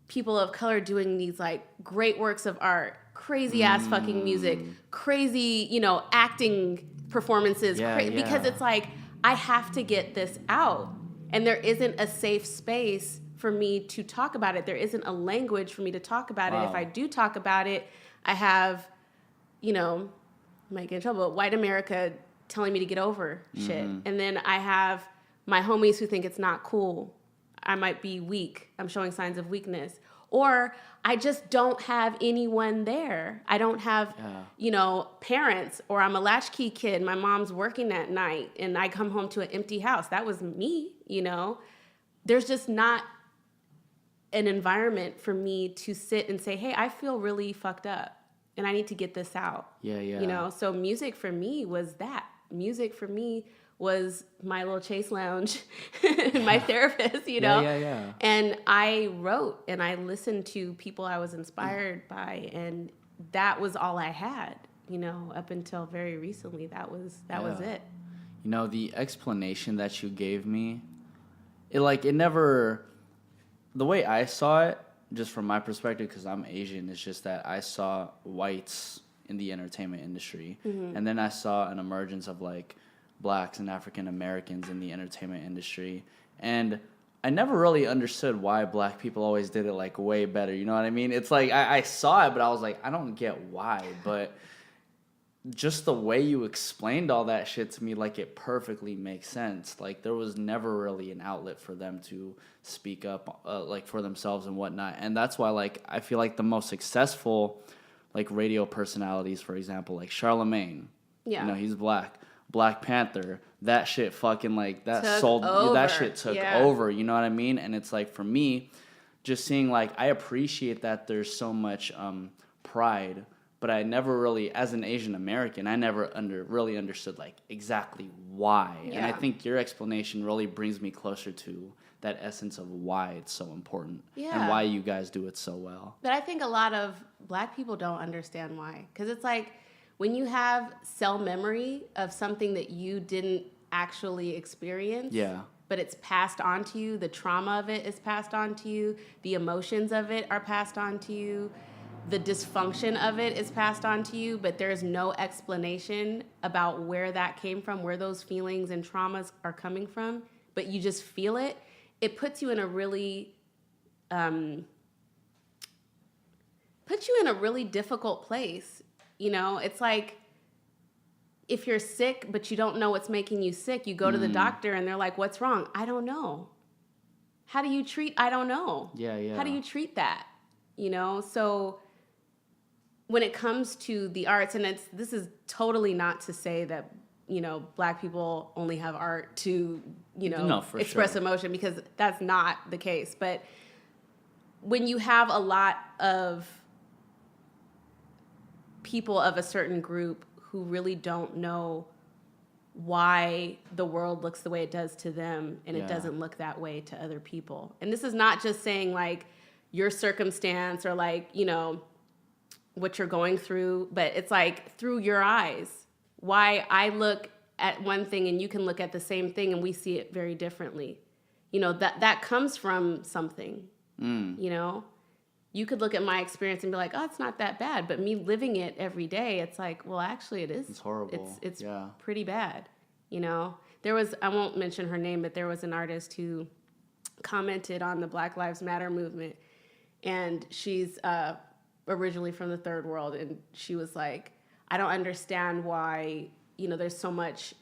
[SPEAKER 2] people of color doing these like great works of art, crazy ass fucking music, crazy, you know, acting performances, because it's like, I have to get this out. And there isn't a safe space for me to talk about it. There isn't a language for me to talk about it. If I do talk about it, I have, you know, I might get in trouble, but white America telling me to get over shit. And then I have my homies who think it's not cool. I might be weak. I'm showing signs of weakness. Or I just don't have anyone there. I don't have, you know, parents, or I'm a latchkey kid. My mom's working at night and I come home to an empty house. That was me, you know. There's just not an environment for me to sit and say, hey, I feel really fucked up and I need to get this out. You know, so music for me was that. Music for me was my little chase lounge, my therapist, you know? And I wrote and I listened to people I was inspired by, and that was all I had, you know, up until very recently. That was it.
[SPEAKER 1] You know, the explanation that you gave me, it never, the way I saw it, just from my perspective, because I'm Asian, it's just that I saw whites in the entertainment industry. And then I saw an emergence of like blacks and African Americans in the entertainment industry. And I never really understood why black people always did it like way better. You know what I mean? It's like I saw it, but I was like, I don't get why. But just the way you explained all that shit to me, like, it perfectly makes sense. Like, there was never really an outlet for them to speak up, like, for themselves and whatnot. And that's why, like, I feel like the most successful, like, radio personalities, for example, like Charlemagne. You know, he's black. Black Panther, that shit fucking, like, that shit took over, you know what I mean? And it's like, for me, just seeing, like, I appreciate that there's so much pride, but I never really, as an Asian American, I never really understood, like, exactly why. And I think your explanation really brings me closer to that essence of why it's so important and why you guys do it so well.
[SPEAKER 2] But I think a lot of black people don't understand why. Because it's like, when you have cell memory of something that you didn't actually experience, but it's passed on to you, the trauma of it is passed on to you, the emotions of it are passed on to you, the dysfunction of it is passed on to you, but there's no explanation about where that came from, where those feelings and traumas are coming from, but you just feel it. It puts you in a really, difficult place. You know, it's like, if you're sick, but you don't know what's making you sick, you go to the doctor and they're like, what's wrong? I don't know. How do you treat, I don't know. How do you treat that? You know, so when it comes to the arts, and this is totally not to say that, you know, black people only have art to, you know, express emotion, because that's not the case. But when you have a lot of people of a certain group who really don't know why the world looks the way it does to them, and it doesn't look that way to other people. And this is not just saying like your circumstance or like, you know, what you're going through, but it's like through your eyes, why I look at one thing and you can look at the same thing and we see it very differently. You know, that comes from something, you know? You could look at my experience and be like, oh, it's not that bad. But me living it every day, it's like, well, actually it is.
[SPEAKER 1] It's horrible.
[SPEAKER 2] It's pretty bad, you know? There was, I won't mention her name, but there was an artist who commented on the Black Lives Matter movement. And she's originally from the third world. And she was like, I don't understand why, you know, there's so much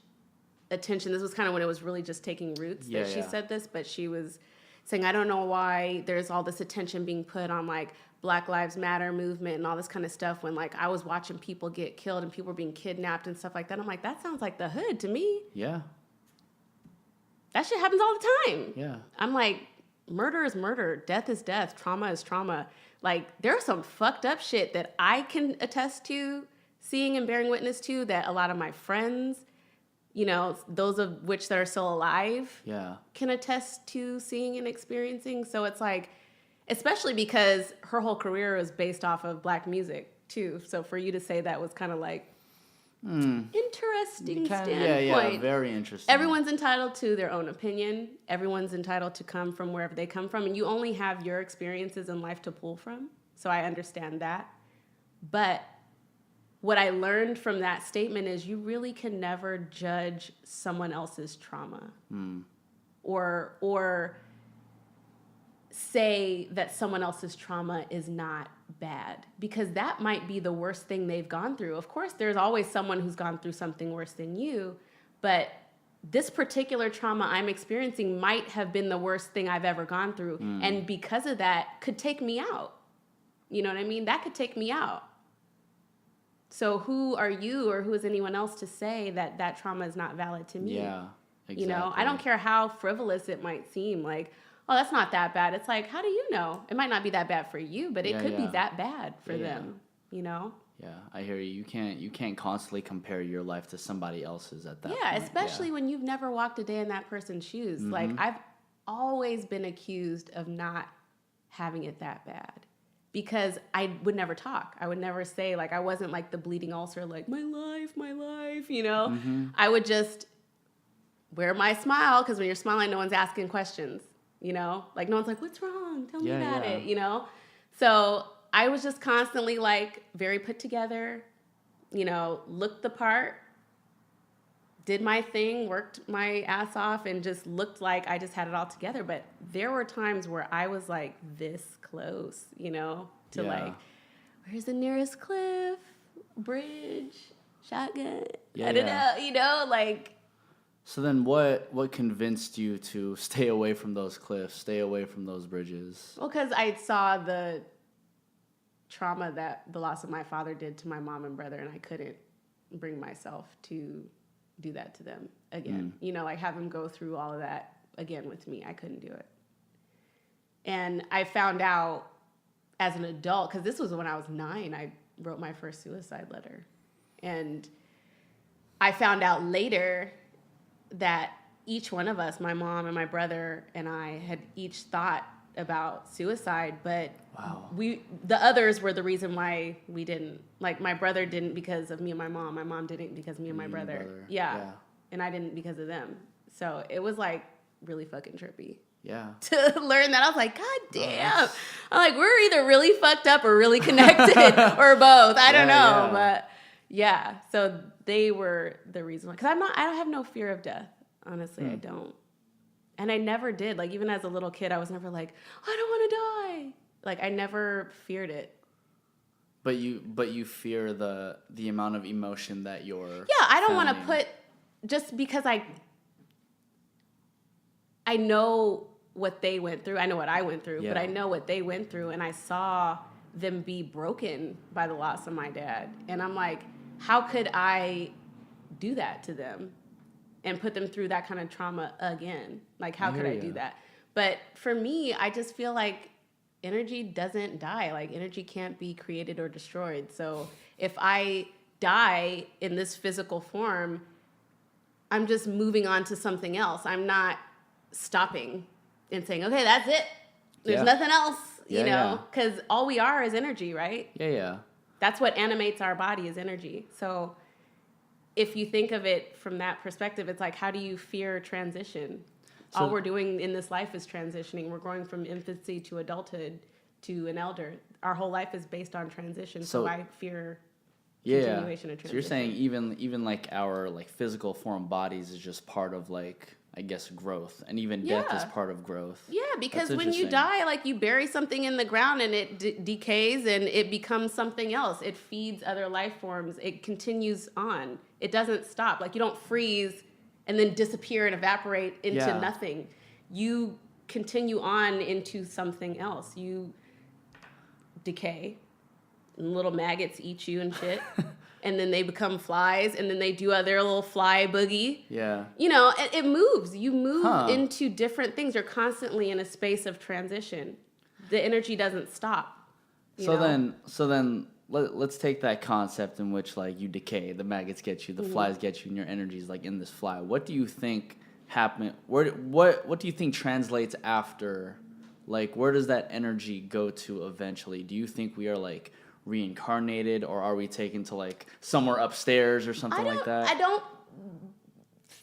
[SPEAKER 2] attention. This was kind of when it was really just taking roots that she said this, but she was saying, I don't know why there's all this attention being put on like Black Lives Matter movement and all this kind of stuff, when like I was watching people get killed and people were being kidnapped and stuff like that. I'm like, that sounds like the hood to me.
[SPEAKER 1] Yeah.
[SPEAKER 2] That shit happens all the time.
[SPEAKER 1] Yeah.
[SPEAKER 2] I'm like, murder is murder. Death is death. Trauma is trauma. Like, there's some fucked up shit that I can attest to seeing and bearing witness to, that a lot of my friends, you know, those of which that are still alive, can attest to seeing and experiencing. So it's like, especially because her whole career was based off of Black music too. So for you to say that was kind of like interesting standpoint.
[SPEAKER 1] Yeah, very interesting.
[SPEAKER 2] Everyone's entitled to their own opinion. Everyone's entitled to come from wherever they come from, and you only have your experiences in life to pull from. So I understand that. But what I learned from that statement is you really can never judge someone else's trauma or say that someone else's trauma is not bad, because that might be the worst thing they've gone through. Of course, there's always someone who's gone through something worse than you, but this particular trauma I'm experiencing might have been the worst thing I've ever gone through. And because of that, could take me out. You know what I mean? That could take me out. So who are you or who is anyone else to say that that trauma is not valid to me?
[SPEAKER 1] Yeah, exactly.
[SPEAKER 2] You know, I don't care how frivolous it might seem. Like, oh, that's not that bad. It's like, how do you know? It might not be that bad for you, but it could be that bad for them, you know?
[SPEAKER 1] Yeah, I hear you. You can't constantly compare your life to somebody else's at that point.
[SPEAKER 2] Yeah, especially when you've never walked a day in that person's shoes. Like, I've always been accused of not having it that bad because I would never talk. I would never say, like, I wasn't like the bleeding ulcer, like, my life, you know? I would just wear my smile, because when you're smiling, no one's asking questions. You know, like no one's like, what's wrong? Tell me about it, you know? So I was just constantly like very put together, you know, looked the part, did my thing, worked my ass off, and just looked like I just had it all together. But there were times where I was like this close, you know, to like, where's the nearest cliff, bridge, shotgun? I don't know, you know, like.
[SPEAKER 1] So then what convinced you to stay away from those cliffs, stay away from those bridges?
[SPEAKER 2] Well, because I saw the trauma that the loss of my father did to my mom and brother, and I couldn't bring myself to do that to them again. You know, like have them go through all of that again with me. I couldn't do it. And I found out as an adult, because this was when I was 9, I wrote my first suicide letter. And I found out later that each one of us, my mom and my brother and I, had each thought about suicide, but the others were the reason why we didn't. Like my brother didn't because of me and my mom didn't because of me and my brother. Yeah. And I didn't because of them. So it was like really fucking trippy.
[SPEAKER 1] Yeah.
[SPEAKER 2] To learn that, I was like, God damn. I'm like, we're either really fucked up or really connected or both. I don't know, but yeah, so they were the reason why. Because I don't have no fear of death. Honestly, I don't. And I never did. Like, even as a little kid, I was never like, I don't want to die. Like, I never feared it.
[SPEAKER 1] But you fear the amount of emotion that you're
[SPEAKER 2] I don't want to put, just because I know what they went through. I know what I went through, but I know what they went through. And I saw them be broken by the loss of my dad. And I'm like, how could I do that to them and put them through that kind of trauma again? Like, how could I do that? But for me, I just feel like energy doesn't die. Like, energy can't be created or destroyed. So if I die in this physical form, I'm just moving on to something else. I'm not stopping and saying, okay, that's it. There's nothing else, you know? Because all we are is energy, right?
[SPEAKER 1] Yeah.
[SPEAKER 2] That's what animates our body, is energy. So if you think of it from that perspective, it's like, how do you fear transition? So, all we're doing in this life is transitioning. We're going from infancy to adulthood to an elder. Our whole life is based on transition. So I fear continuation of transition. So
[SPEAKER 1] you're saying even like our like physical form bodies is just part of like, I guess, growth, and even death is part of growth. Yeah,
[SPEAKER 2] because when you die, like you bury something in the ground and it decays and it becomes something else. It feeds other life forms. It continues on. It doesn't stop. Like you don't freeze and then disappear and evaporate into nothing. You continue on into something else. You decay, and little maggots eat you and shit. And then they become flies, and then they do their little fly boogie. Yeah. You know, it moves. You move into different things. You're constantly in a space of transition. The energy doesn't stop.
[SPEAKER 1] So then let's take that concept in which like you decay, the maggots get you, the flies get you, and your energy is like in this fly. What do you think happened? What do you think translates after Like, where does that energy go to eventually? Do you think we are, like, reincarnated, or are we taken to, like, somewhere upstairs or something like that?
[SPEAKER 2] I don't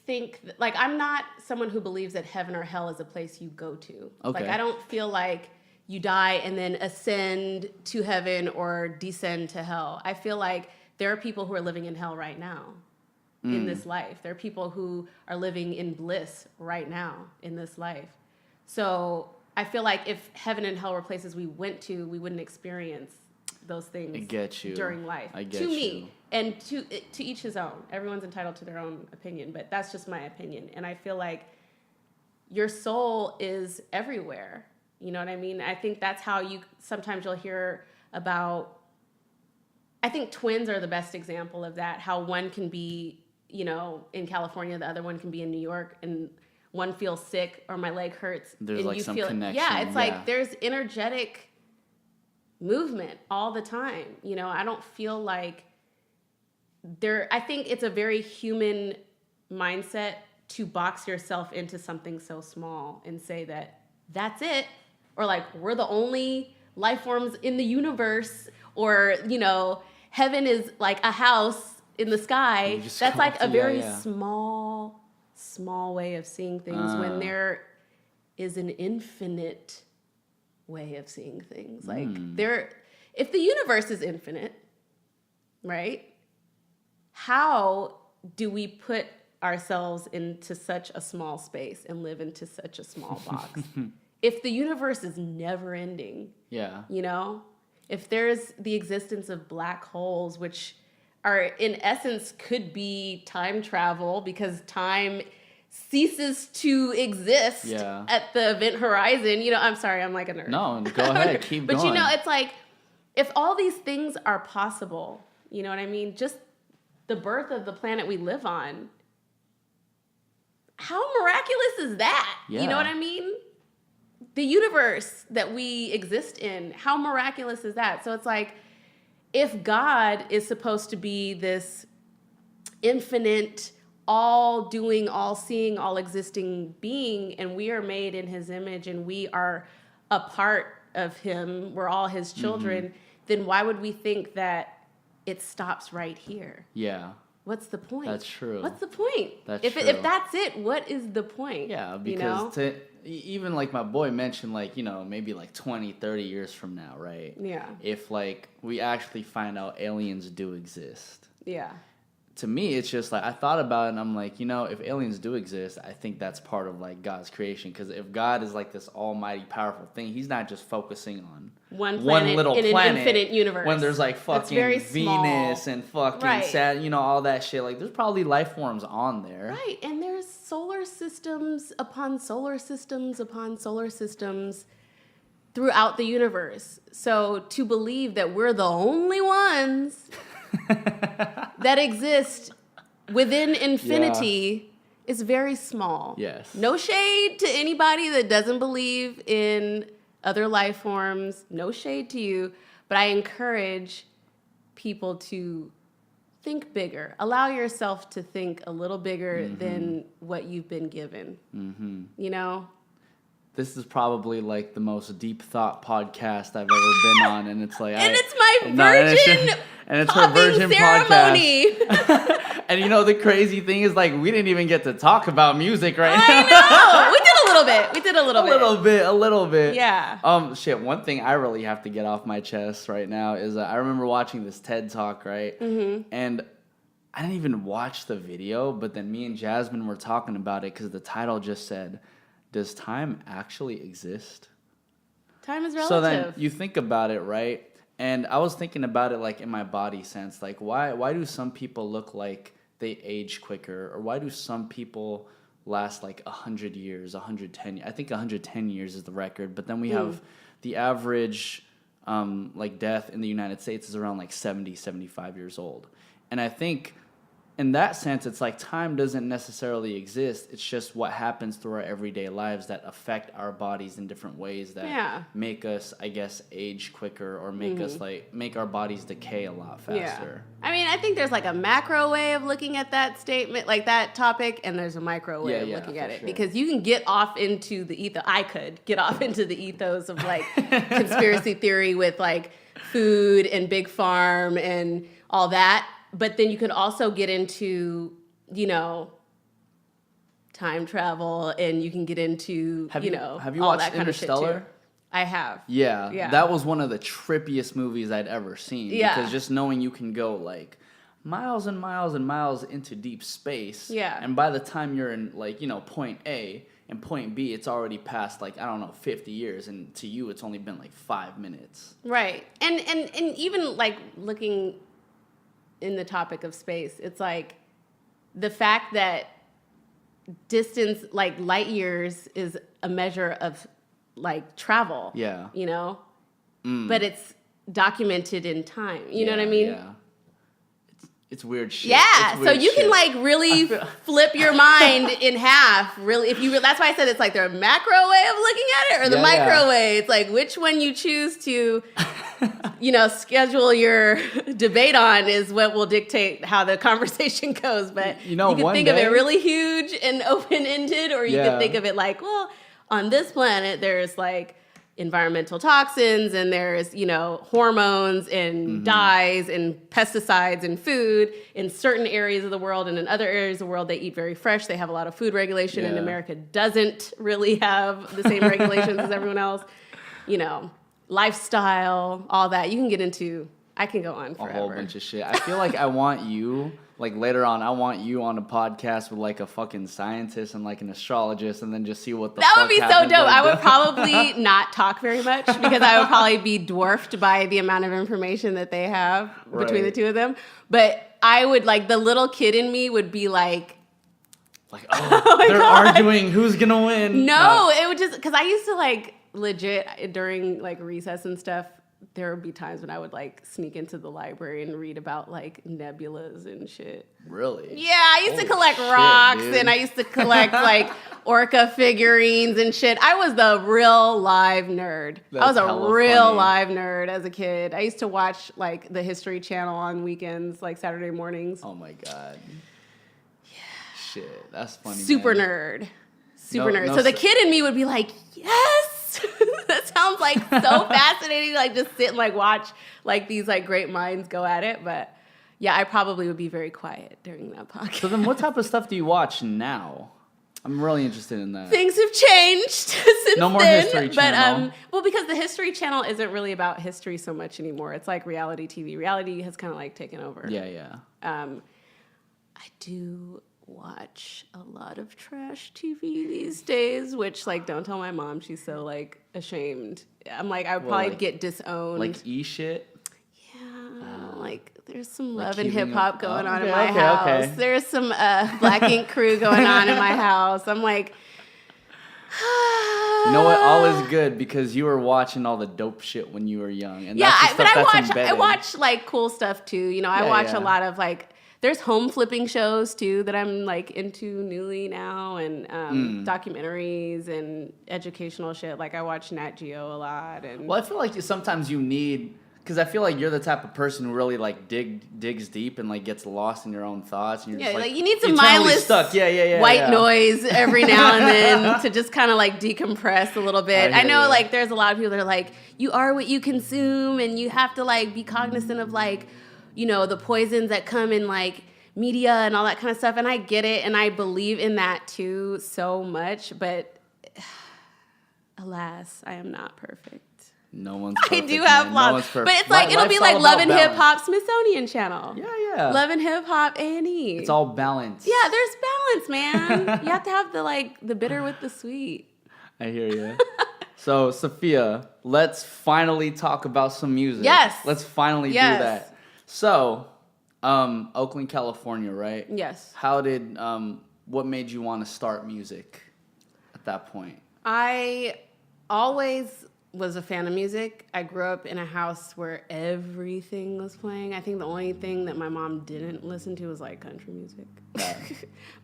[SPEAKER 2] think, like, I'm not someone who believes that heaven or hell is a place you go to.
[SPEAKER 1] Okay.
[SPEAKER 2] Like, I don't feel like you die and then ascend to heaven or descend to hell. I feel like there are people who are living in hell right now in this life. There are people who are living in bliss right now in this life. So I feel like if heaven and hell were places we went to, we wouldn't experience those things.
[SPEAKER 1] I get you.
[SPEAKER 2] During life.
[SPEAKER 1] I get
[SPEAKER 2] to
[SPEAKER 1] you.
[SPEAKER 2] me, and to each his own. Everyone's entitled to their own opinion, but that's just my opinion. And I feel like your soul is everywhere. You know what I mean? I think that's how sometimes you'll hear about, I think twins are the best example of that, how one can be, you know, in California, the other one can be in New York, and one feels sick or my leg hurts.
[SPEAKER 1] There's,
[SPEAKER 2] and
[SPEAKER 1] like,
[SPEAKER 2] you
[SPEAKER 1] some
[SPEAKER 2] feel,
[SPEAKER 1] connection.
[SPEAKER 2] Yeah, it's like there's energetic movement all the time. You know, I don't feel like I think it's a very human mindset to box yourself into something so small and say that that's it, or like we're the only life forms in the universe, or, you know, heaven is like a house in the sky. That's like a very small way of seeing things when there is an infinite way of seeing things. Like if the universe is infinite, right? How do we put ourselves into such a small space and live into such a small box? If the universe is never ending, you know, if there's the existence of black holes, which are in essence could be time travel because time ceases to exist at the event horizon. You know, I'm sorry, I'm like a nerd.
[SPEAKER 1] No, go ahead, keep going.
[SPEAKER 2] But you know, it's like, if all these things are possible, you know what I mean? Just the birth of the planet we live on, how miraculous is that?
[SPEAKER 1] Yeah.
[SPEAKER 2] You know what I mean? The universe that we exist in, how miraculous is that? So it's like, if God is supposed to be this infinite, all doing, all seeing, all existing being, and we are made in his image and we are a part of him, we're all his children, then why would we think that it stops right here?
[SPEAKER 1] Yeah.
[SPEAKER 2] What's the point?
[SPEAKER 1] That's true.
[SPEAKER 2] What's the point?
[SPEAKER 1] That's true.
[SPEAKER 2] If that's it, what is the point?
[SPEAKER 1] Yeah, because even like my boy mentioned, like, you know, maybe like 20, 30 years from now, right?
[SPEAKER 2] Yeah.
[SPEAKER 1] If like we actually find out aliens do exist.
[SPEAKER 2] Yeah.
[SPEAKER 1] To me, it's just like, I thought about it and I'm like, you know, if aliens do exist, I think that's part of like God's creation. Because if God is like this almighty powerful thing, he's not just focusing on
[SPEAKER 2] one little planet in an infinite universe.
[SPEAKER 1] When there's like fucking Venus and fucking Saturn, you know, all that shit. Like, there's probably life forms on there.
[SPEAKER 2] Right. And there's solar systems upon solar systems upon solar systems throughout the universe. So to believe that we're the only ones that exist within infinity is very small.
[SPEAKER 1] Yes.
[SPEAKER 2] No shade to anybody that doesn't believe in other life forms. No shade to you. But I encourage people to think bigger. Allow yourself to think a little bigger than what you've been given. You know?
[SPEAKER 1] This is probably like the most deep thought podcast I've ever been on, and it's like,
[SPEAKER 2] and it's my virgin
[SPEAKER 1] and it's her virgin
[SPEAKER 2] ceremony.
[SPEAKER 1] Podcast. And you know the crazy thing is, like, we didn't even get to talk about music right now.
[SPEAKER 2] I know. We did a little bit.
[SPEAKER 1] A little bit.
[SPEAKER 2] Yeah.
[SPEAKER 1] Shit. One thing I really have to get off my chest right now is I remember watching this TED Talk, right? And I didn't even watch the video, but then me and Jasmine were talking about it because the title just said, does time actually exist?
[SPEAKER 2] Time is relative.
[SPEAKER 1] So then you think about it, right? And I was thinking about it like in my body sense. Like, why do some people look like they age quicker? Or why do some people last like 100 years, 110 years? I think 110 years is the record. But then we have the average like death in the United States is around like 70, 75 years old. And I think in that sense, it's like time doesn't necessarily exist. It's just what happens through our everyday lives that affect our bodies in different ways that make us, I guess, age quicker or make us make our bodies decay a lot faster.
[SPEAKER 2] I mean, I think there's like a macro way of looking at that statement, like that topic, and there's a micro way of looking at it. Because you can get off into the ethos. I could get off into the ethos of like conspiracy theory with like food and big farm and all that. But then you could also get into, you know, time travel, and you can get into,
[SPEAKER 1] have you
[SPEAKER 2] all
[SPEAKER 1] watched
[SPEAKER 2] that kind of shit
[SPEAKER 1] Interstellar?
[SPEAKER 2] too. I have.
[SPEAKER 1] Yeah, that was one of the trippiest movies I'd ever seen.
[SPEAKER 2] Yeah.
[SPEAKER 1] Because just knowing you can go like miles and miles and miles into deep space.
[SPEAKER 2] Yeah.
[SPEAKER 1] And by the time you're in like, you know, point A and point B, it's already past like, I don't know, 50 years. And to you, it's only been like 5 minutes.
[SPEAKER 2] Right. And even like looking in the topic of space, it's like the fact that distance, like light years, is a measure of like travel.
[SPEAKER 1] Yeah.
[SPEAKER 2] You know? But it's documented in time. You know what I mean?
[SPEAKER 1] Yeah. It's weird shit.
[SPEAKER 2] Yeah.
[SPEAKER 1] It's weird
[SPEAKER 2] so you
[SPEAKER 1] shit.
[SPEAKER 2] can like really flip your mind in half. Really, that's why I said it's like the macro way of looking at it or the micro way. It's like which one you choose to schedule your debate on is what will dictate how the conversation goes. But you can think of it really huge and open-ended, or you can think of it like, well, on this planet, there's like environmental toxins and there's, hormones and dyes and pesticides and food in certain areas of the world. And in other areas of the world, they eat very fresh. They have a lot of food regulation. And America doesn't really have the same regulations as everyone else. Lifestyle, all that. You can get into, I can go on forever.
[SPEAKER 1] A whole bunch of shit. I feel like I want you, like later on, I want you on a podcast with like a fucking scientist and like an astrologist, and then just see what the fuck
[SPEAKER 2] would be
[SPEAKER 1] happens.
[SPEAKER 2] So dope. I would probably not talk very much because I would probably be dwarfed by the amount of information that they have between the two of them. But I would, like, the little kid in me would be like,
[SPEAKER 1] they're arguing who's gonna win.
[SPEAKER 2] No, it would just, because I used to like legit during like recess and stuff, there would be times when I would like sneak into the library and read about like nebulas and shit.
[SPEAKER 1] Really?
[SPEAKER 2] Yeah, I used to collect rocks and I used to collect like orca figurines and shit. I was the real live nerd. I was a real live nerd as a kid. I used to watch like the History Channel on weekends, like Saturday mornings.
[SPEAKER 1] Oh my God. Yeah. Shit, that's funny.
[SPEAKER 2] Super nerd. So the kid in me would be like, yes! That sounds like so fascinating. Like just sit and like watch like these like great minds go at it. But yeah, I probably would be very quiet during that podcast.
[SPEAKER 1] So then what type of stuff do you watch now? I'm really interested in that.
[SPEAKER 2] Things have changed since
[SPEAKER 1] no more
[SPEAKER 2] then.
[SPEAKER 1] History Channel.
[SPEAKER 2] Well, because the History Channel isn't really about history so much anymore. It's like reality TV. Reality has kind of like taken over.
[SPEAKER 1] Yeah.
[SPEAKER 2] I do watch a lot of trash TV these days, which like don't tell my mom, she's so like ashamed. I'm like, I would probably get disowned.
[SPEAKER 1] Like shit?
[SPEAKER 2] Yeah, like there's some
[SPEAKER 1] like
[SPEAKER 2] love and hip hop going on in
[SPEAKER 1] okay,
[SPEAKER 2] my house.
[SPEAKER 1] Okay.
[SPEAKER 2] There's some Black Ink Crew going on in my house. I'm like,
[SPEAKER 1] you know what? All is good because you were watching all the dope shit when you were young, and that's the stuff that's embedded.
[SPEAKER 2] I watch like cool stuff too. I watch a lot of like. There's home flipping shows, too, that I'm, like, into newly now, and documentaries and educational shit. Like, I watch Nat Geo a lot. And
[SPEAKER 1] well, I feel like sometimes you need... Because I feel like you're the type of person who really, like, digs deep and, like, gets lost in your own thoughts. And you're just, like,
[SPEAKER 2] you need some mindless
[SPEAKER 1] stuck.
[SPEAKER 2] white noise every now and then to just kind of, like, decompress a little bit. I know, like, there's a lot of people that are like, you are what you consume, and you have to, like, be cognizant of, like... the poisons that come in like media and all that kind of stuff. And I get it. And I believe in that too so much. But alas, I am not perfect.
[SPEAKER 1] No one's perfect.
[SPEAKER 2] I do have flaws. But it's like, it'll be like Love and Hip Hop Smithsonian Channel.
[SPEAKER 1] Yeah.
[SPEAKER 2] Love and Hip Hop A&E.
[SPEAKER 1] It's all balanced.
[SPEAKER 2] Yeah, there's balance, man. You have to have the bitter with the sweet.
[SPEAKER 1] I hear you. So, Safia, let's finally talk about some music.
[SPEAKER 2] Yes.
[SPEAKER 1] Let's finally do that. So, Oakland, California, right?
[SPEAKER 2] Yes.
[SPEAKER 1] How did, what made you want to start music at that point?
[SPEAKER 2] I always was a fan of music. I grew up in a house where everything was playing. I think the only thing that my mom didn't listen to was like country music.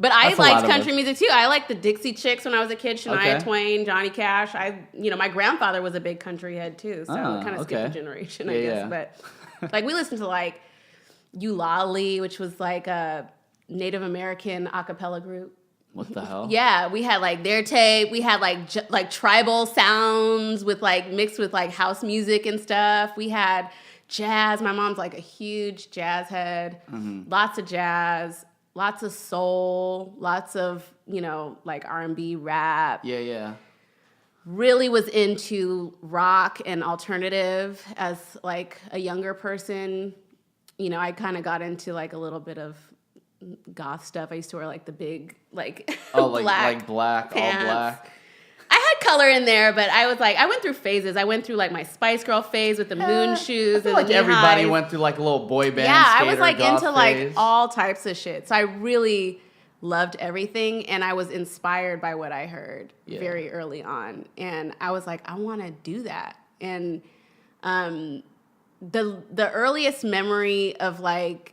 [SPEAKER 2] But I liked country music too. I liked the Dixie Chicks when I was a kid. Shania Twain, Johnny Cash. My grandfather was a big country head too. So it kind of skipped a generation, I guess. But like we listened to like Duality, which was like a Native American a cappella group.
[SPEAKER 1] What the hell?
[SPEAKER 2] Yeah, we had like their tape. We had like tribal sounds with like mixed with like house music and stuff. We had jazz. My mom's like a huge jazz head. Mm-hmm. Lots of jazz, lots of soul, lots of, like R&B, rap.
[SPEAKER 1] Yeah.
[SPEAKER 2] Really was into rock and alternative as like a younger person. I kind of got into like a little bit of goth stuff. I used to wear like the big like black pants.
[SPEAKER 1] All black.
[SPEAKER 2] I had color in there, but I went through phases. I went through like my Spice Girl phase with the moon shoes.
[SPEAKER 1] I feel like everybody went through like a little boy band.
[SPEAKER 2] Yeah,
[SPEAKER 1] skater,
[SPEAKER 2] I was like into
[SPEAKER 1] phase.
[SPEAKER 2] like all types of shit. So I really loved everything, and I was inspired by what I heard very early on. And I was like, I want to do that. And the earliest memory of like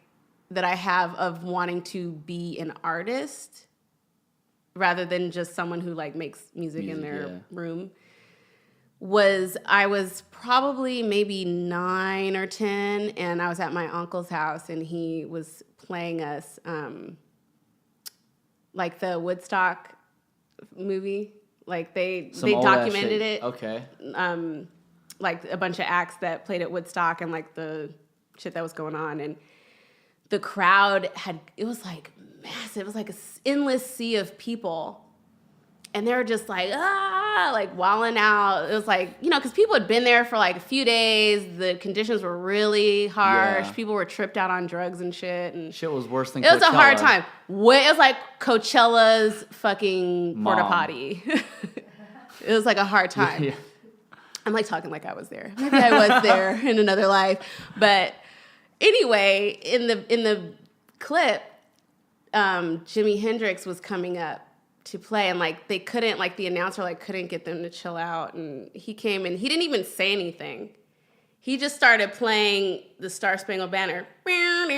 [SPEAKER 2] that I have of wanting to be an artist rather than just someone who like makes music in their room was I was probably maybe 9 or 10, and I was at my uncle's house, and he was playing us like the Woodstock movie. Like they documented it.
[SPEAKER 1] Okay.
[SPEAKER 2] Like a bunch of acts that played at Woodstock and like the shit that was going on, and the crowd it was like massive. It was like an endless sea of people. And they were just like, like wilding out. It was like, because people had been there for like a few days. The conditions were really harsh. Yeah. People were tripped out on drugs and shit. And
[SPEAKER 1] shit was worse than
[SPEAKER 2] Coachella. It was a hard time. It was like Coachella's fucking porta potty. It was like a hard time. Yeah. I'm like talking like I was there. Maybe I was there in another life. But anyway, in the clip, Jimi Hendrix was coming up to play, and like they couldn't, like the announcer like couldn't get them to chill out, and he came and he didn't even say anything. He just started playing the Star Spangled Banner, like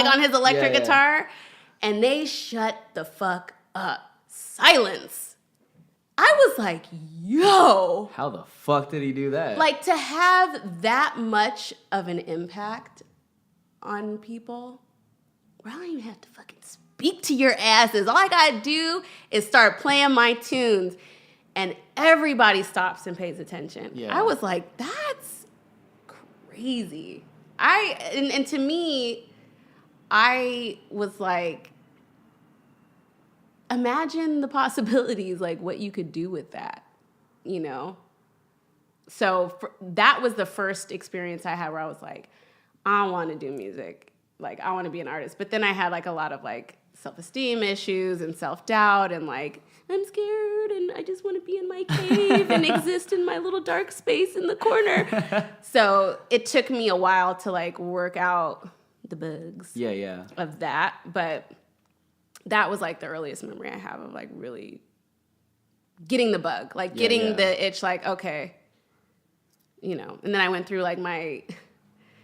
[SPEAKER 2] on his electric guitar, and they shut the fuck up. Silence. I was like, yo.
[SPEAKER 1] How the fuck did he do that?
[SPEAKER 2] Like, to have that much of an impact on people, where I don't even have to fucking speak to your asses. All I gotta do is start playing my tunes, and everybody stops and pays attention. Yeah. I was like, that's crazy. And to me, I was like, imagine the possibilities, like what you could do with that, So that was the first experience I had where I was like, I want to do music. Like, I want to be an artist. But then I had like a lot of like self-esteem issues and self-doubt and like, I'm scared and I just want to be in my cave and exist in my little dark space in the corner. So it took me a while to like work out the bugs of that. But that was like the earliest memory I have of like really getting the bug, like getting the itch, like, okay, And then I went through like my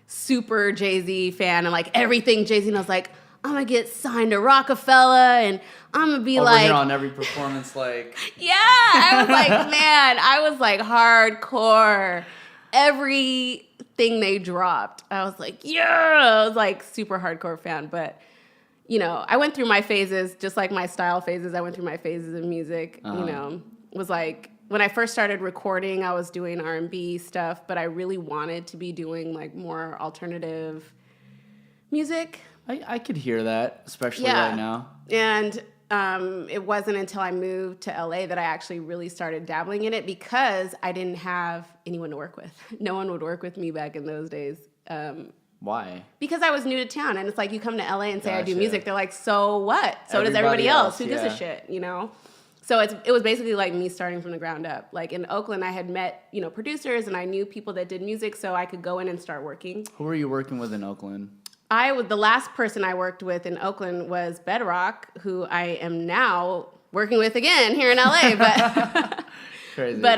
[SPEAKER 2] super Jay-Z fan and like everything Jay-Z, and I was like, I'm gonna get signed to Rockefeller and I'm gonna be like,
[SPEAKER 1] here on every performance, like,
[SPEAKER 2] I was like, man, I was like hardcore. Everything they dropped, I was like, I was like super hardcore fan. But I went through my phases, just like my style phases. I went through my phases of music. Was like, when I first started recording, I was doing R&B stuff, but I really wanted to be doing like more alternative music.
[SPEAKER 1] I could hear that, especially right now.
[SPEAKER 2] And it wasn't until I moved to LA that I actually really started dabbling in it, because I didn't have anyone to work with. No one would work with me back in those days.
[SPEAKER 1] Why?
[SPEAKER 2] Because I was new to town, and it's like you come to LA and say I do music. They're like, so what? So does everybody else. Who gives a shit, So it was basically like me starting from the ground up. Like in Oakland, I had met, producers, and I knew people that did music, so I could go in and start working.
[SPEAKER 1] Who were you working with in Oakland?
[SPEAKER 2] The last person I worked with in Oakland was Bedrock, who I am now working with again here in LA. But
[SPEAKER 1] Crazy.
[SPEAKER 2] But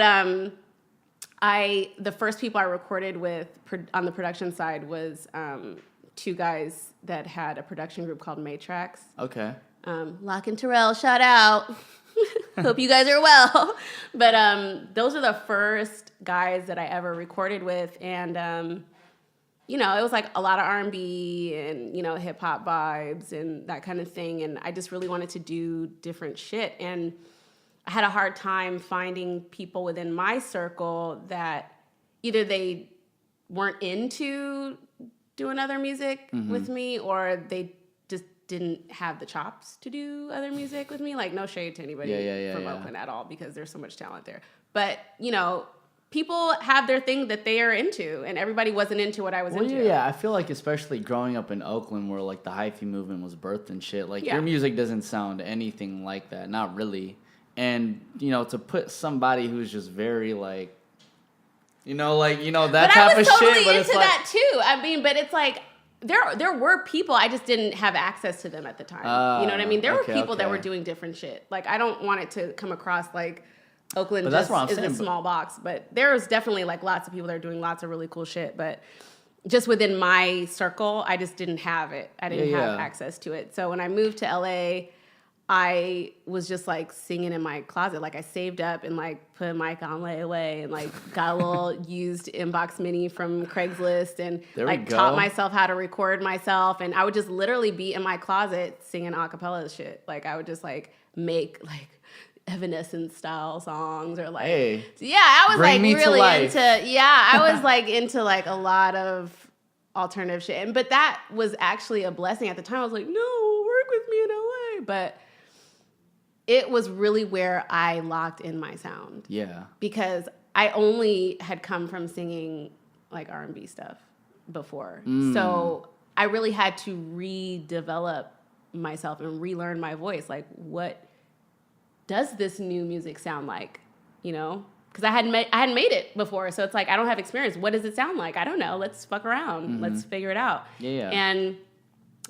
[SPEAKER 2] the first people I recorded with on the production side was 2 guys that had a production group called Matrax.
[SPEAKER 1] Okay.
[SPEAKER 2] Locke and Terrell, shout out. Hope you guys are well. But those are the first guys that I ever recorded with, and you know, it was like a lot of R&B and, you know, hip hop vibes and that kind of thing. And I just really wanted to do different shit. And I had a hard time finding people within my circle that either they weren't into doing other music with me, or they just didn't have the chops to do other music with me. Like, no shade to anybody from Oakland at all, because there's so much talent there. But, you know, people have their thing that they are into, and everybody wasn't into what I was into.
[SPEAKER 1] Yeah, I feel like especially growing up in Oakland where, like, the Hyphy movement was birthed and shit, like, your music doesn't sound anything like that. Not really. And, you know, to put somebody who's just very, like, that type of shit. But I was totally
[SPEAKER 2] into that, too. I mean, but it's like, there were people, I just didn't have access to them at the time. You know what I mean? There were people that were doing different shit. Like, I don't want it to come across like Oakland just is a small box, but there's definitely like lots of people that are doing lots of really cool shit. But just within my circle, I just didn't have it. I didn't have access to it. So when I moved to LA, I was just like singing in my closet. Like, I saved up and like put a mic on layaway and like got a little used inbox mini from Craigslist and like taught myself how to record myself. And I would just literally be in my closet singing a cappella shit. Like, I would just like make like Evanescence style songs, or like, I was like really into, I was like into like a lot of alternative shit. But that was actually a blessing at the time. I was like, no, work with me in LA. But it was really where I locked in my sound. Yeah. Because I only had come from singing like R&B stuff before. So I really had to redevelop myself and relearn my voice. Like, what does this new music sound like, you know? Because I hadn't made it before, so it's like, I don't have experience. What does it sound like? I don't know. Let's fuck around. Let's figure it out. And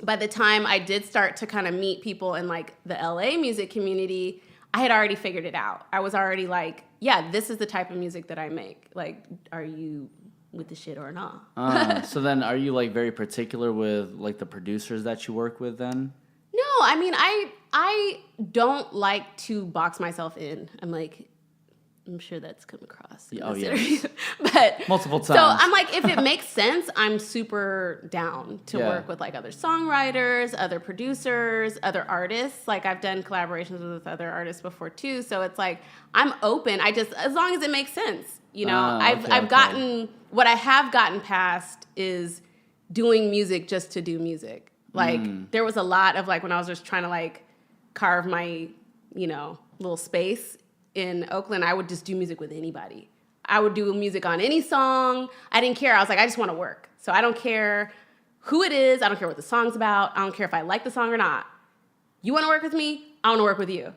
[SPEAKER 2] by the time I did start to kind of meet people in like the LA music community, I had already figured it out. I was already like, yeah, this is the type of music that I make. Like, are you with the shit or not?
[SPEAKER 1] So then are you like very particular with like the producers that you work with then?
[SPEAKER 2] No, I mean, I don't like to box myself in. I'm sure that's come across. But
[SPEAKER 1] multiple times.
[SPEAKER 2] So I'm like, if it makes sense, I'm super down to work with like other songwriters, other producers, other artists. Like, I've done collaborations with other artists before too. So it's like, I'm open. As long as it makes sense, you know. I've gotten, what I have gotten past is doing music just to do music. Like, there was a lot of like, when I was just trying to like carve my, you know, little space in Oakland, I would just do music with anybody. I would do music on any song. I didn't care. I was like, I just want to work. So I don't care who it is. I don't care what the song's about. I don't care if I like the song or not. You want to work with me? I want to work with you.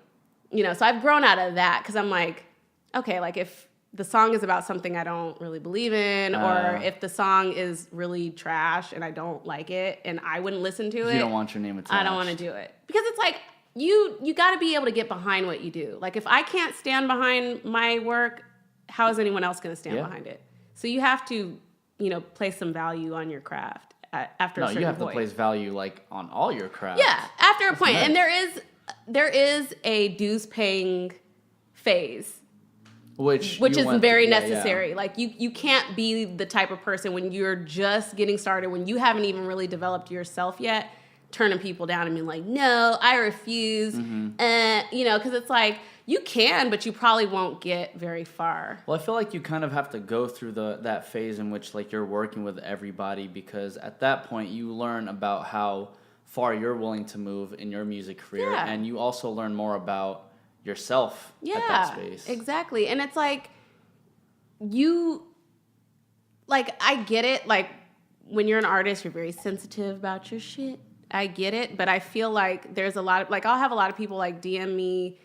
[SPEAKER 2] You know, so I've grown out of that, because I'm like, okay, like, if the song is about something I don't really believe in, or if the song is really trash and I don't like it and I wouldn't listen to it.
[SPEAKER 1] You don't want your name attached.
[SPEAKER 2] I don't want to do it. Because it's like, you got to be able to get behind what you do. Like, if I can't stand behind my work, how is anyone else going to stand behind it? So you have to, you know, place some value on your craft after a certain point.
[SPEAKER 1] No, you have to place value like on all your craft.
[SPEAKER 2] Yeah, after a point. Nice. And there is a dues paying phase. Which is very necessary. Yeah. Like, you can't be the type of person when you're just getting started, when you haven't even really developed yourself yet, turning people down and being like, no, I refuse. You know, because it's like, you can, but you probably won't get very far.
[SPEAKER 1] Well, I feel like you kind of have to go through that phase in which like you're working with everybody, because at that point you learn about how far you're willing to move in your music career, and you also learn more about yourself at that space.
[SPEAKER 2] Exactly. And it's like, I get it. Like, when you're an artist, you're very sensitive about your shit. I get it. But I feel like there's a lot of, like, I'll have a lot of people like DM me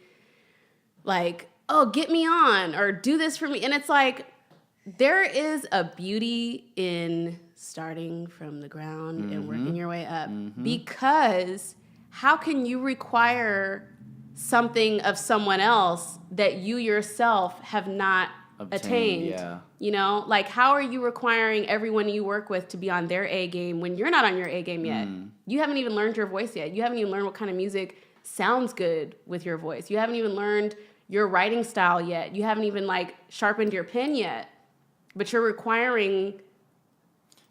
[SPEAKER 2] like, oh, get me on, or do this for me. And it's like, there is a beauty in starting from the ground and working your way up, because how can you require something of someone else that you yourself have not attained.
[SPEAKER 1] Yeah.
[SPEAKER 2] You know, like how are you requiring everyone you work with to be on their A game when you're not on your A game yet? You haven't even learned your voice yet. You haven't even learned what kind of music sounds good with your voice. You haven't even learned your writing style yet. You haven't even like sharpened your pen yet. But you're requiring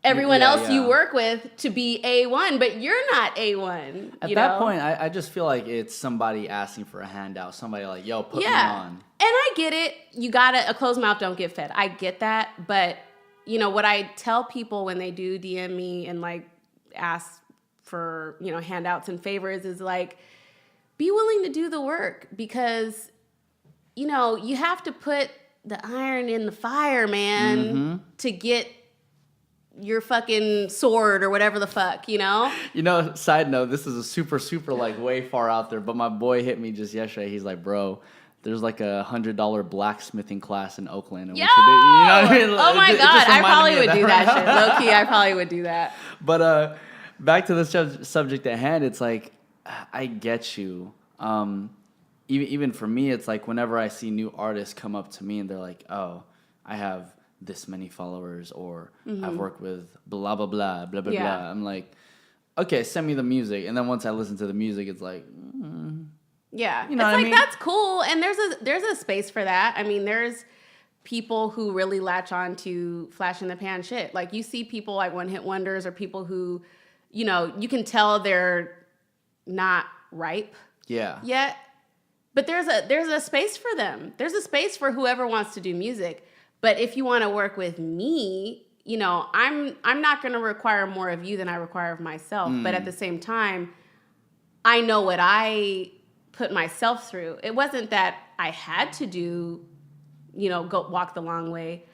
[SPEAKER 2] everyone else you work with to be A1, but you're not A1.
[SPEAKER 1] At that point, I just feel like it's somebody asking for a handout. Somebody like, yo, put me on.
[SPEAKER 2] And I get it. You gotta, a closed mouth don't get fed. I get that. But, you know, what I tell people when they do DM me and like ask for, you know, handouts and favors is like, be willing to do the work because, you know, you have to put the iron in the fire, man, to get your fucking sword or whatever the fuck, you know?
[SPEAKER 1] You know, side note, this is a super, like way far out there, but my boy hit me just yesterday. He's like, bro, there's like $100 blacksmithing class in Oakland. And
[SPEAKER 2] Yo!
[SPEAKER 1] we should do, you know what I mean?
[SPEAKER 2] Oh my God, I probably would do that shit. Low key, I probably would do that.
[SPEAKER 1] But back to the subject at hand, it's like, I get you. Even for me, it's like whenever I see new artists come up to me and they're like, oh, I have this many followers, or I've worked with blah, blah, blah, blah, blah, blah. I'm like, okay, send me the music. And then once I listen to the music, it's like,
[SPEAKER 2] yeah.
[SPEAKER 1] You know
[SPEAKER 2] it's
[SPEAKER 1] what
[SPEAKER 2] like,
[SPEAKER 1] I mean?
[SPEAKER 2] that's cool. And there's a space for that. I mean, there's people who really latch on to flash in the pan shit. Like you see people like one hit wonders or people who, you know, you can tell they're not ripe yet. But there's a space for them. There's a space for whoever wants to do music. But if you want to work with me, you know, I'm not going to require more of you than I require of myself. But at the same time, I know what I put myself through. It wasn't that I had to do, you know, go walk the long way.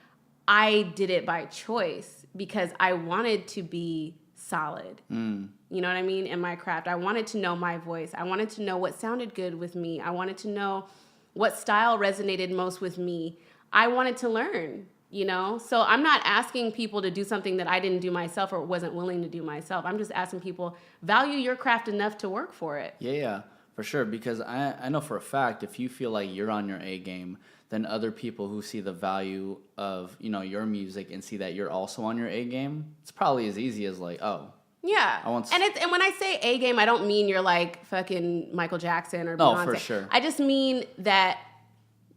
[SPEAKER 2] I did it by choice because I wanted to be solid. You know what I mean? In my craft. I wanted to know my voice. I wanted to know what sounded good with me. I wanted to know what style resonated most with me. I wanted to learn, you know? So I'm not asking people to do something that I didn't do myself or wasn't willing to do myself. I'm just asking people, value your craft enough to work for it.
[SPEAKER 1] Yeah, for sure. Because I know for a fact, if you feel like you're on your A game, then other people who see the value of, you know, your music and see that you're also on your A game, it's probably as easy as like, oh,
[SPEAKER 2] yeah. And when I say A game, I don't mean you're like fucking Michael Jackson or Beyonce.
[SPEAKER 1] Oh, for sure.
[SPEAKER 2] I just mean that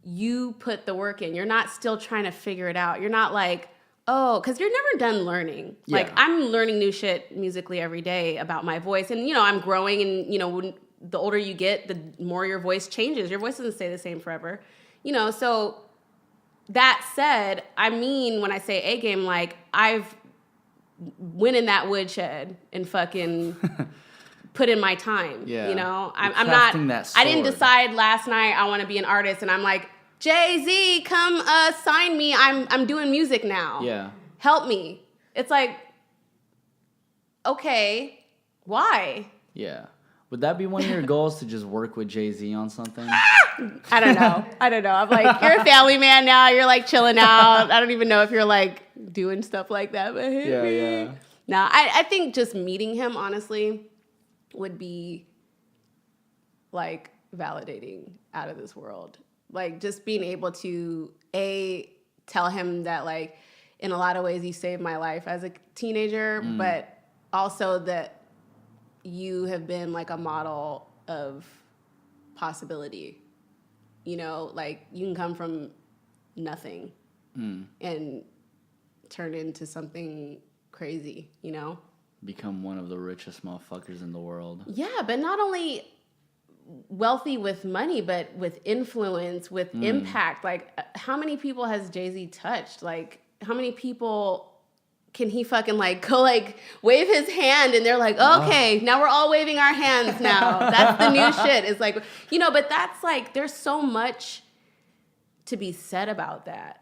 [SPEAKER 2] you put the work in. You're not still trying to figure it out. You're not like, oh, because you're never done learning.
[SPEAKER 1] Yeah.
[SPEAKER 2] Like, I'm learning new shit musically every day about my voice. And, you know, I'm growing. And, you know, when the older you get, the more your voice changes. Your voice doesn't stay the same forever. You know, so that said, I mean, when I say A game, like, I've went in that woodshed and fucking put in my time. Yeah. You know, I'm not, I didn't decide last night I want to be an artist and I'm like, Jay-Z, come sign me. I'm doing music now.
[SPEAKER 1] Yeah.
[SPEAKER 2] Help me. It's like, okay, why?
[SPEAKER 1] Yeah. Would that be one of your goals to just work with Jay-Z on something?
[SPEAKER 2] I don't know. I'm like, you're a family man now. You're like chilling out. I don't even know if you're like doing stuff like that. But
[SPEAKER 1] yeah.
[SPEAKER 2] No, I think just meeting him, honestly, would be like validating out of this world. Like just being able to, tell him that like in a lot of ways you saved my life as a teenager, but also that you have been like a model of possibility. You know, like you can come from nothing and turn into something crazy, you know?
[SPEAKER 1] Become one of the richest motherfuckers in the world.
[SPEAKER 2] Yeah, but not only wealthy with money, but with influence, with impact. Like, how many people has Jay-Z touched? Like, how many people can he fucking like go like wave his hand and they're like, okay, now we're all waving our hands now. That's the new shit. It's like, you know, but that's like, there's so much to be said about that.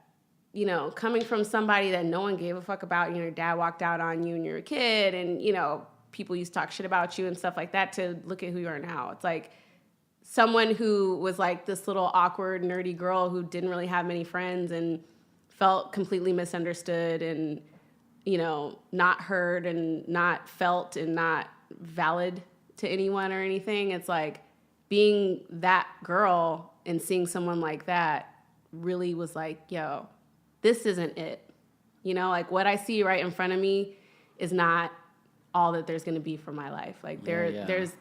[SPEAKER 2] You know, coming from somebody that no one gave a fuck about, you know, your dad walked out on you when you were a kid and, you know, people used to talk shit about you and stuff like that to look at who you are now. It's like someone who was like this little awkward, nerdy girl who didn't really have many friends and felt completely misunderstood and, you know, not heard and not felt and not valid to anyone or anything. It's like being that girl and seeing someone like that really was like, yo, this isn't it. You know, like what I see right in front of me is not all that there's going to be for my life. Like there's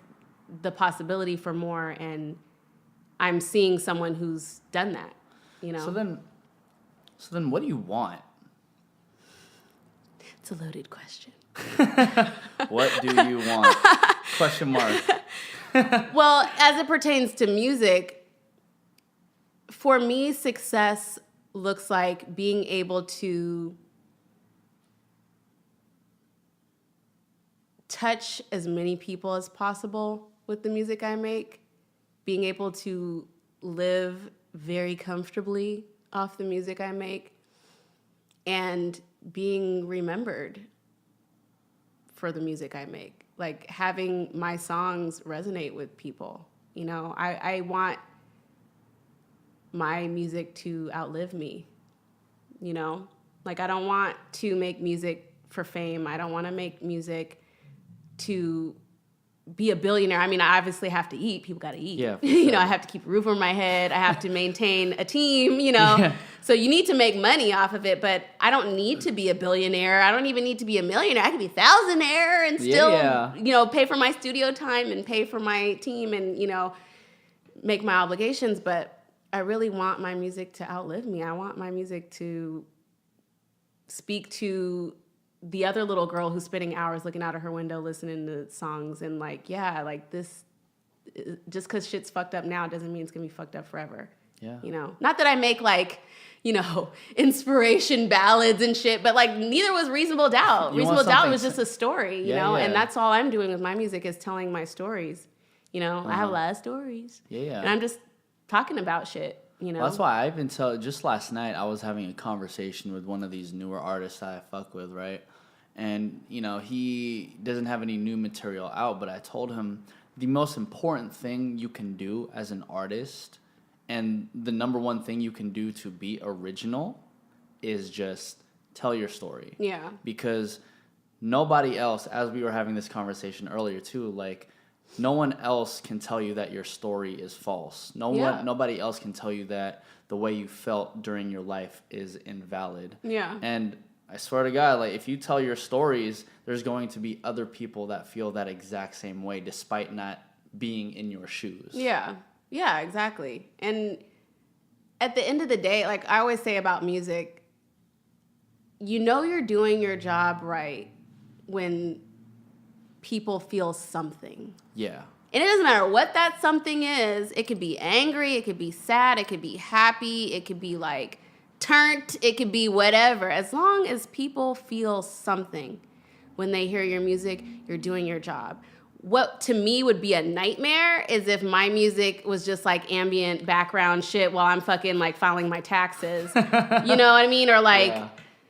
[SPEAKER 2] the possibility for more, and I'm seeing someone who's done that, you know?
[SPEAKER 1] So then what do you want?
[SPEAKER 2] It's a loaded question.
[SPEAKER 1] What do you want? Question mark.
[SPEAKER 2] Well, as it pertains to music, for me, success looks like being able to touch as many people as possible with the music I make, being able to live very comfortably off the music I make, and being remembered for the music I make. Like having my songs resonate with people. You know, I want my music to outlive me, you know? Like I don't want to make music for fame. I don't want to make music to be a billionaire. I mean, I obviously have to eat. People got to eat.
[SPEAKER 1] Yeah,
[SPEAKER 2] you know, I have to keep a roof over my head. I have to maintain a team, you know. Yeah. So you need to make money off of it, but I don't need to be a billionaire. I don't even need to be a millionaire. I could be thousandaire and still, you know, pay for my studio time and pay for my team and, you know, make my obligations. But I really want my music to outlive me. I want my music to speak to the other little girl who's spending hours looking out of her window listening to songs and like, yeah, like this, just because shit's fucked up now doesn't mean it's gonna be fucked up forever.
[SPEAKER 1] Yeah.
[SPEAKER 2] You know, not that I make like, you know, inspiration ballads and shit, but like neither was Reasonable Doubt. Reasonable Doubt was just a story, you know, and that's all I'm doing with my music is telling my stories. You know, I have a lot of stories. Yeah. And I'm just talking about shit. You know?
[SPEAKER 1] Well, that's why I've been just last night I was having a conversation with one of these newer artists that I fuck with, right? And, you know, he doesn't have any new material out, but I told him the most important thing you can do as an artist and the number one thing you can do to be original is just tell your story.
[SPEAKER 2] Yeah.
[SPEAKER 1] Because nobody else, as we were having this conversation earlier too, like, no one else can tell you that your story is false. Nobody else can tell you that the way you felt during your life is invalid.
[SPEAKER 2] Yeah.
[SPEAKER 1] And I swear to God, like if you tell your stories, there's going to be other people that feel that exact same way despite not being in your shoes.
[SPEAKER 2] Yeah. Yeah, exactly. And at the end of the day, like I always say about music, you know you're doing your job right when people feel something.
[SPEAKER 1] Yeah.
[SPEAKER 2] And it doesn't matter what that something is. It could be angry, it could be sad, it could be happy, it could be like turned, it could be whatever. As long as people feel something when they hear your music, you're doing your job. What to me would be a nightmare is if my music was just like ambient background shit while I'm fucking like filing my taxes. You know what I mean? Or like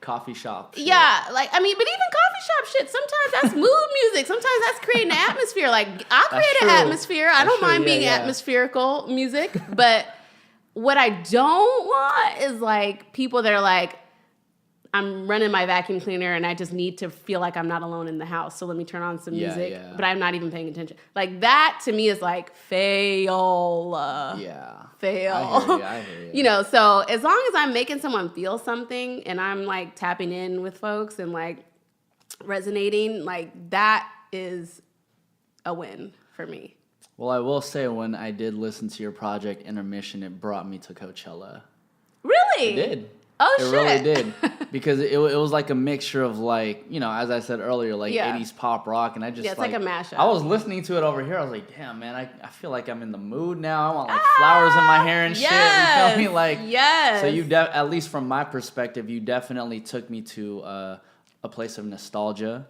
[SPEAKER 1] coffee shop shit.
[SPEAKER 2] Yeah, like, I mean, but even coffee shop shit, sometimes that's mood music. Sometimes that's creating an atmosphere. Like, I'll create an atmosphere. I don't mind being atmospherical music. But what I don't want is, like, people that are like, I'm running my vacuum cleaner and I just need to feel like I'm not alone in the house. So let me turn on some music, but I'm not even paying attention. Like, that to me is like, fail. Fail.
[SPEAKER 1] I hear you.
[SPEAKER 2] You know, so as long as I'm making someone feel something and I'm like tapping in with folks and like resonating, like that is a win for me.
[SPEAKER 1] Well, I will say when I did listen to your project Intermission, it brought me to Coachella.
[SPEAKER 2] Really?
[SPEAKER 1] It did.
[SPEAKER 2] Oh,
[SPEAKER 1] shit. It really did. Because it was like a mixture of like, you know, as I said earlier, like 80s pop rock. And I just
[SPEAKER 2] it's like a mashup.
[SPEAKER 1] I was listening to it over here. I was like, damn, man, I feel like I'm in the mood now. I want like flowers in my hair and shit. You feel me? Like, so you, at least from my perspective, you definitely took me to a place of nostalgia.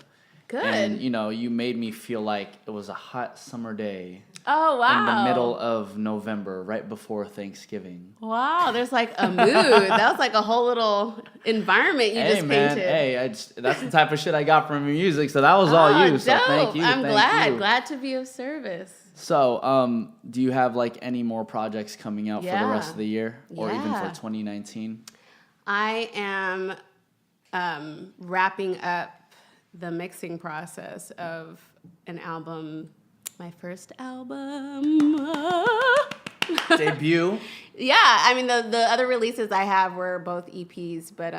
[SPEAKER 2] Good.
[SPEAKER 1] And, you know, you made me feel like it was a hot summer day.
[SPEAKER 2] Oh, wow.
[SPEAKER 1] In the middle of November, right before Thanksgiving.
[SPEAKER 2] Wow, there's like a mood. That was like a whole little environment you just painted.
[SPEAKER 1] Hey, that's the type of shit I got from your music, so that was all you.
[SPEAKER 2] Dope.
[SPEAKER 1] So thank you.
[SPEAKER 2] I'm glad to be of service.
[SPEAKER 1] So, do you have like any more projects coming out for the rest of the year, or even for 2019?
[SPEAKER 2] I am wrapping up the mixing process of an album My first album.
[SPEAKER 1] Debut.
[SPEAKER 2] Yeah, I mean the other releases I have were both EPs, but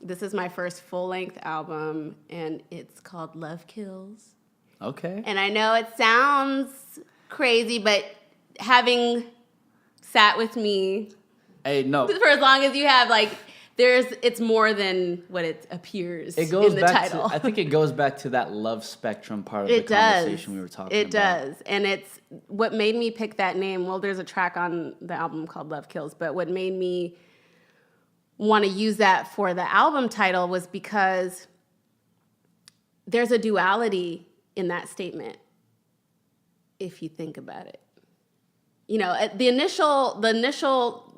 [SPEAKER 2] this is my first full-length album, and it's called Love Kills.
[SPEAKER 1] Okay.
[SPEAKER 2] And I know it sounds crazy, but having sat with me
[SPEAKER 1] Hey, no.
[SPEAKER 2] for as long as you have, like, it's more than what it appears
[SPEAKER 1] It goes
[SPEAKER 2] in the
[SPEAKER 1] back
[SPEAKER 2] title.
[SPEAKER 1] I think it goes back to that love spectrum part of the conversation we were talking about.
[SPEAKER 2] It does. And it's what made me pick that name. Well, there's a track on the album called Love Kills, but what made me want to use that for the album title was because there's a duality in that statement, if you think about it. You know, the initial,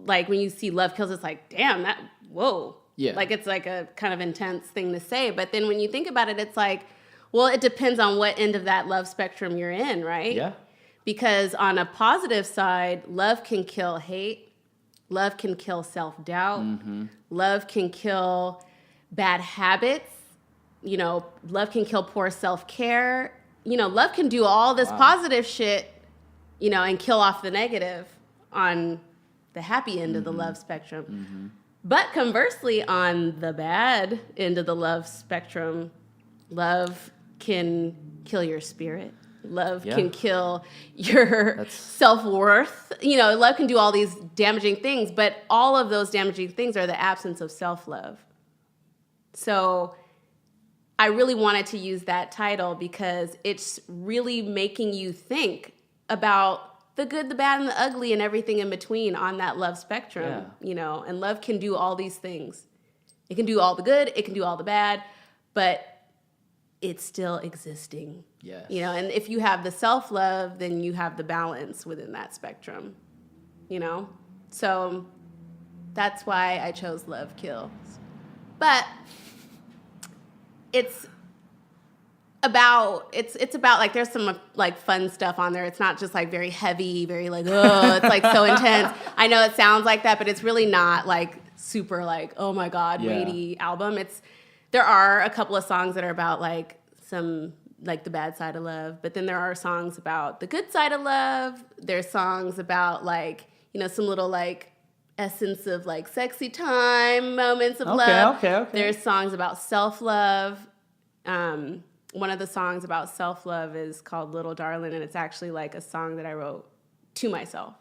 [SPEAKER 2] like when you see Love Kills, it's like, damn, whoa.
[SPEAKER 1] Yeah.
[SPEAKER 2] Like it's like a kind of intense thing to say. But then when you think about it, it's like, well, it depends on what end of that love spectrum you're in, right?
[SPEAKER 1] Yeah.
[SPEAKER 2] Because on a positive side, love can kill hate. Love can kill self-doubt.
[SPEAKER 1] Mm-hmm.
[SPEAKER 2] Love can kill bad habits. You know, love can kill poor self-care. You know, love can do all this positive shit, you know, and kill off the negative on the happy end of the love spectrum.
[SPEAKER 1] Mm-hmm.
[SPEAKER 2] But conversely, on the bad end of the love spectrum, love can kill your spirit. Love can kill your self-worth. You know, love can do all these damaging things, but all of those damaging things are the absence of self-love. So I really wanted to use that title because it's really making you think about the good, the bad, and the ugly, and everything in between on that love spectrum, you know, and love can do all these things. It can do all the good, it can do all the bad, but it's still existing.
[SPEAKER 1] Yes.
[SPEAKER 2] You know, and if you have the self-love, then you have the balance within that spectrum, you know? So that's why I chose Love Kills. But it's about like there's some like fun stuff on there. It's not just like very heavy, very like, oh, it's like so intense. I know it sounds like that, but it's really not like super like, oh my God, weighty album. There are a couple of songs that are about like some like the bad side of love, but then there are songs about the good side of love. There's songs about like, you know, some little like essence of like sexy time moments of love.
[SPEAKER 1] Okay.
[SPEAKER 2] There's songs about self-love. One of the songs about self-love is called Little Darling, and it's actually like a song that I wrote to myself,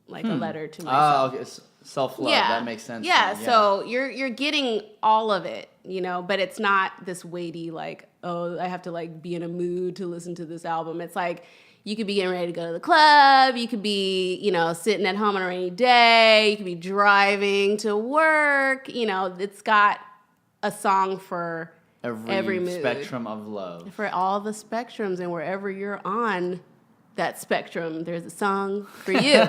[SPEAKER 2] like a letter to myself.
[SPEAKER 1] Oh, okay. Self-love, that makes sense.
[SPEAKER 2] Yeah, so you're getting all of it, you know, but it's not this weighty, like, oh, I have to like be in a mood to listen to this album. It's like, you could be getting ready to go to the club, you could be, you know, sitting at home on a rainy day, you could be driving to work, you know, it's got a song for every mood.
[SPEAKER 1] Spectrum of love.
[SPEAKER 2] For all the spectrums, and wherever you're on that spectrum, there's a song for you.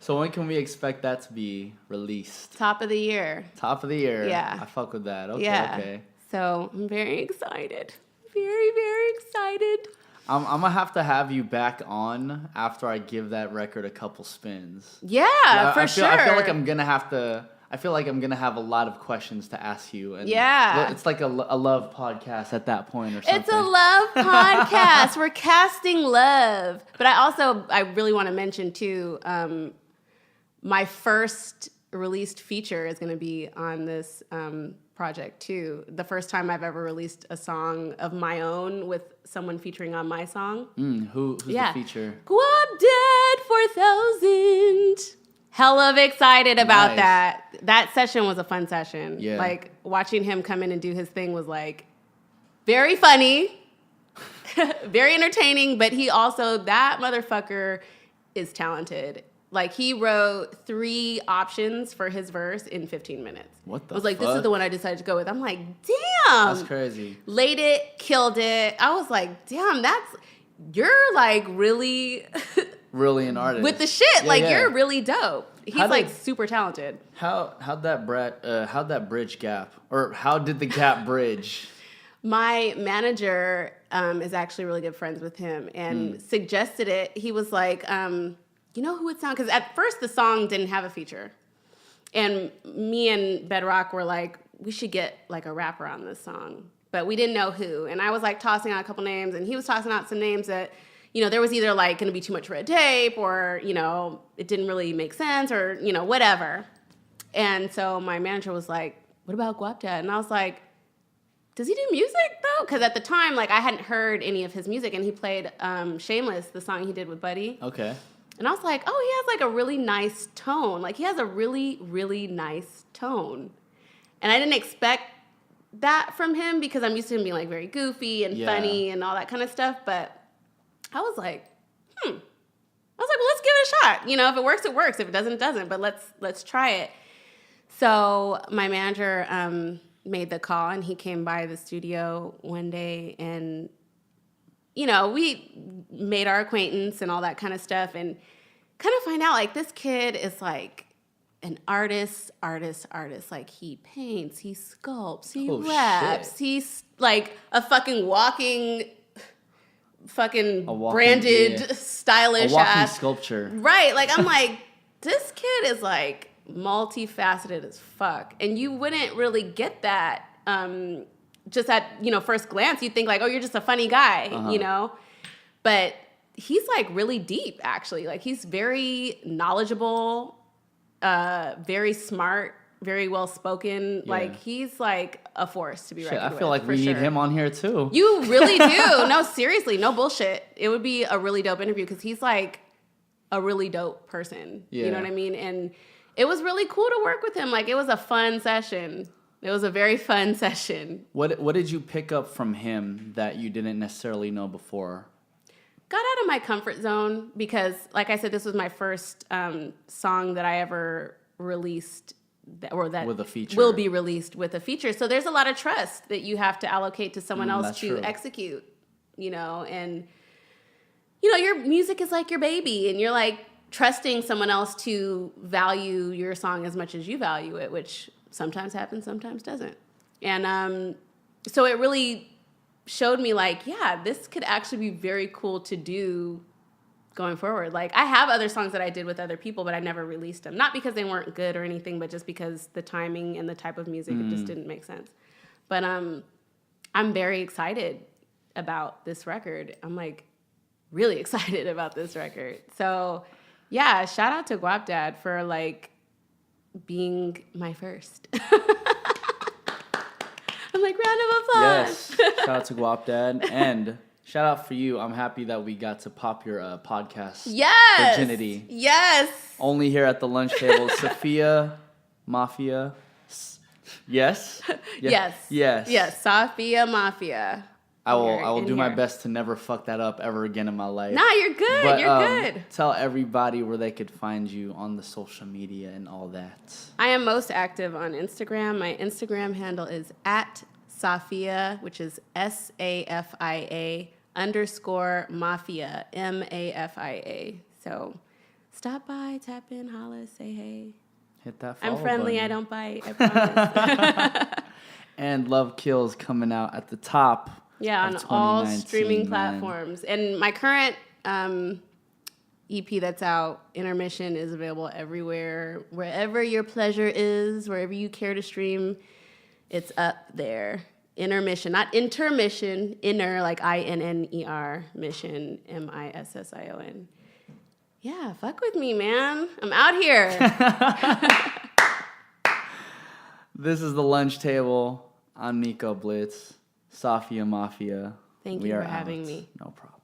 [SPEAKER 1] So when can we expect that to be released?
[SPEAKER 2] Top of the year.
[SPEAKER 1] Top of the year.
[SPEAKER 2] Yeah.
[SPEAKER 1] I fuck with that. Okay,
[SPEAKER 2] yeah.
[SPEAKER 1] okay.
[SPEAKER 2] So I'm very excited. Very, very excited.
[SPEAKER 1] I'm gonna have to have you back on after I give that record a couple spins.
[SPEAKER 2] Yeah, for sure.
[SPEAKER 1] I feel like I'm gonna have to. I feel like I'm gonna have a lot of questions to ask you. And it's like a love podcast at that point or something.
[SPEAKER 2] It's a love podcast. We're casting love. But I really want to mention too, my first released feature is going to be on this project too. The first time I've ever released a song of my own with someone featuring on my song.
[SPEAKER 1] Who's the feature?
[SPEAKER 2] Guapdad 4000. Hell of excited about that. That session was a fun session.
[SPEAKER 1] Yeah.
[SPEAKER 2] Like, watching him come in and do his thing was, like, very funny, very entertaining, but that motherfucker is talented. Like, he wrote 3 options for his verse in 15 minutes.
[SPEAKER 1] What the fuck?
[SPEAKER 2] I was like, this is the one I decided to go with. I'm like, damn.
[SPEAKER 1] That's crazy.
[SPEAKER 2] Laid it, killed it. I was like, damn, you're, like, really...
[SPEAKER 1] really an artist
[SPEAKER 2] with the shit. You're really dope. He's super talented.
[SPEAKER 1] How'd that bridge gap, or how did the gap bridge?
[SPEAKER 2] My manager is actually really good friends with him and suggested it. He was like, you know who would sound? Because at first the song didn't have a feature, and me and Bedrock were like, we should get like a rapper on this song, but we didn't know who. And I was like tossing out a couple names, and he was tossing out some names that, there was either like going to be too much red tape or, it didn't really make sense or, whatever. And so my manager was like, what about Guapdad? And I was like, does he do music though? Because at the time, like I hadn't heard any of his music, and he played Shameless, the song he did with Buddy.
[SPEAKER 1] Okay.
[SPEAKER 2] And I was like, oh, he has like a really nice tone. Like he has a really, really nice tone. And I didn't expect that from him because I'm used to him being like very goofy and funny and all that kind of stuff. But I was like, I was like, well, let's give it a shot. If it works, it works. If it doesn't, it doesn't. But let's try it. So my manager made the call, and he came by the studio one day, and we made our acquaintance and all that kind of stuff, and kind of find out like this kid is like an artist. Like he paints, he sculpts, he raps. Shit. He's like a fucking walking branded, stylish ass
[SPEAKER 1] sculpture.
[SPEAKER 2] Right. Like I'm like, this kid is like multifaceted as fuck. And you wouldn't really get that just at, first glance. You'd think like, oh, you're just a funny guy, But he's like really deep, actually. Like he's very knowledgeable, very smart, very well spoken. Yeah. Like he's like a force to be reckoned with.
[SPEAKER 1] I feel like we need him on here too.
[SPEAKER 2] You really do. No, seriously, no bullshit. It would be a really dope interview because he's like a really dope person. Yeah. You know what I mean? And it was really cool to work with him. Like it was a fun session. It was a very fun session.
[SPEAKER 1] What did you pick up from him that you didn't necessarily know before?
[SPEAKER 2] Got out of my comfort zone because, like I said, this was my first song that I ever released that with a feature. Will be released with a feature. So there's a lot of trust that you have to allocate to someone else to execute, and, your music is like your baby, and you're like trusting someone else to value your song as much as you value it, which sometimes happens, sometimes doesn't. And so it really showed me like, yeah, this could actually be very cool to do going forward. Like I have other songs that I did with other people, but I never released them. Not because they weren't good or anything, but just because the timing and the type of music, it just didn't make sense. But I'm very excited about this record. I'm like really excited about this record. So yeah, shout out to Guapdad for like being my first. I'm like, round of applause.
[SPEAKER 1] Yes, shout out to Guapdad. And shout out for you. I'm happy that we got to pop your podcast virginity.
[SPEAKER 2] Yes.
[SPEAKER 1] Only here at the lunch table. Safia Mafia. Yes?
[SPEAKER 2] Yes.
[SPEAKER 1] Yes.
[SPEAKER 2] Yes, Safia Mafia.
[SPEAKER 1] I will do my best to never fuck that up ever again in my life.
[SPEAKER 2] Nah, you're good.
[SPEAKER 1] But,
[SPEAKER 2] you're good.
[SPEAKER 1] Tell everybody where they could find you on the social media and all that.
[SPEAKER 2] I am most active on Instagram. My Instagram handle is @Safia, which is SAFIA _ Mafia, MAFIA. So stop by, tap in, holla, say hey.
[SPEAKER 1] Hit that follow
[SPEAKER 2] I'm friendly.
[SPEAKER 1] button.
[SPEAKER 2] I don't bite. I promise.
[SPEAKER 1] And Love Kills coming out at the top.
[SPEAKER 2] Yeah, on all streaming platforms. And my current EP that's out, Innermission, is available everywhere. Wherever your pleasure is, wherever you care to stream, it's up there. Innermission, not intermission, inner, like INNER, mission, MISSION. Yeah, fuck with me, man. I'm out here.
[SPEAKER 1] This is The Lunch Table. I'm Nico Blitz. Safia Mafia.
[SPEAKER 2] Thank you for having me.
[SPEAKER 1] No problem.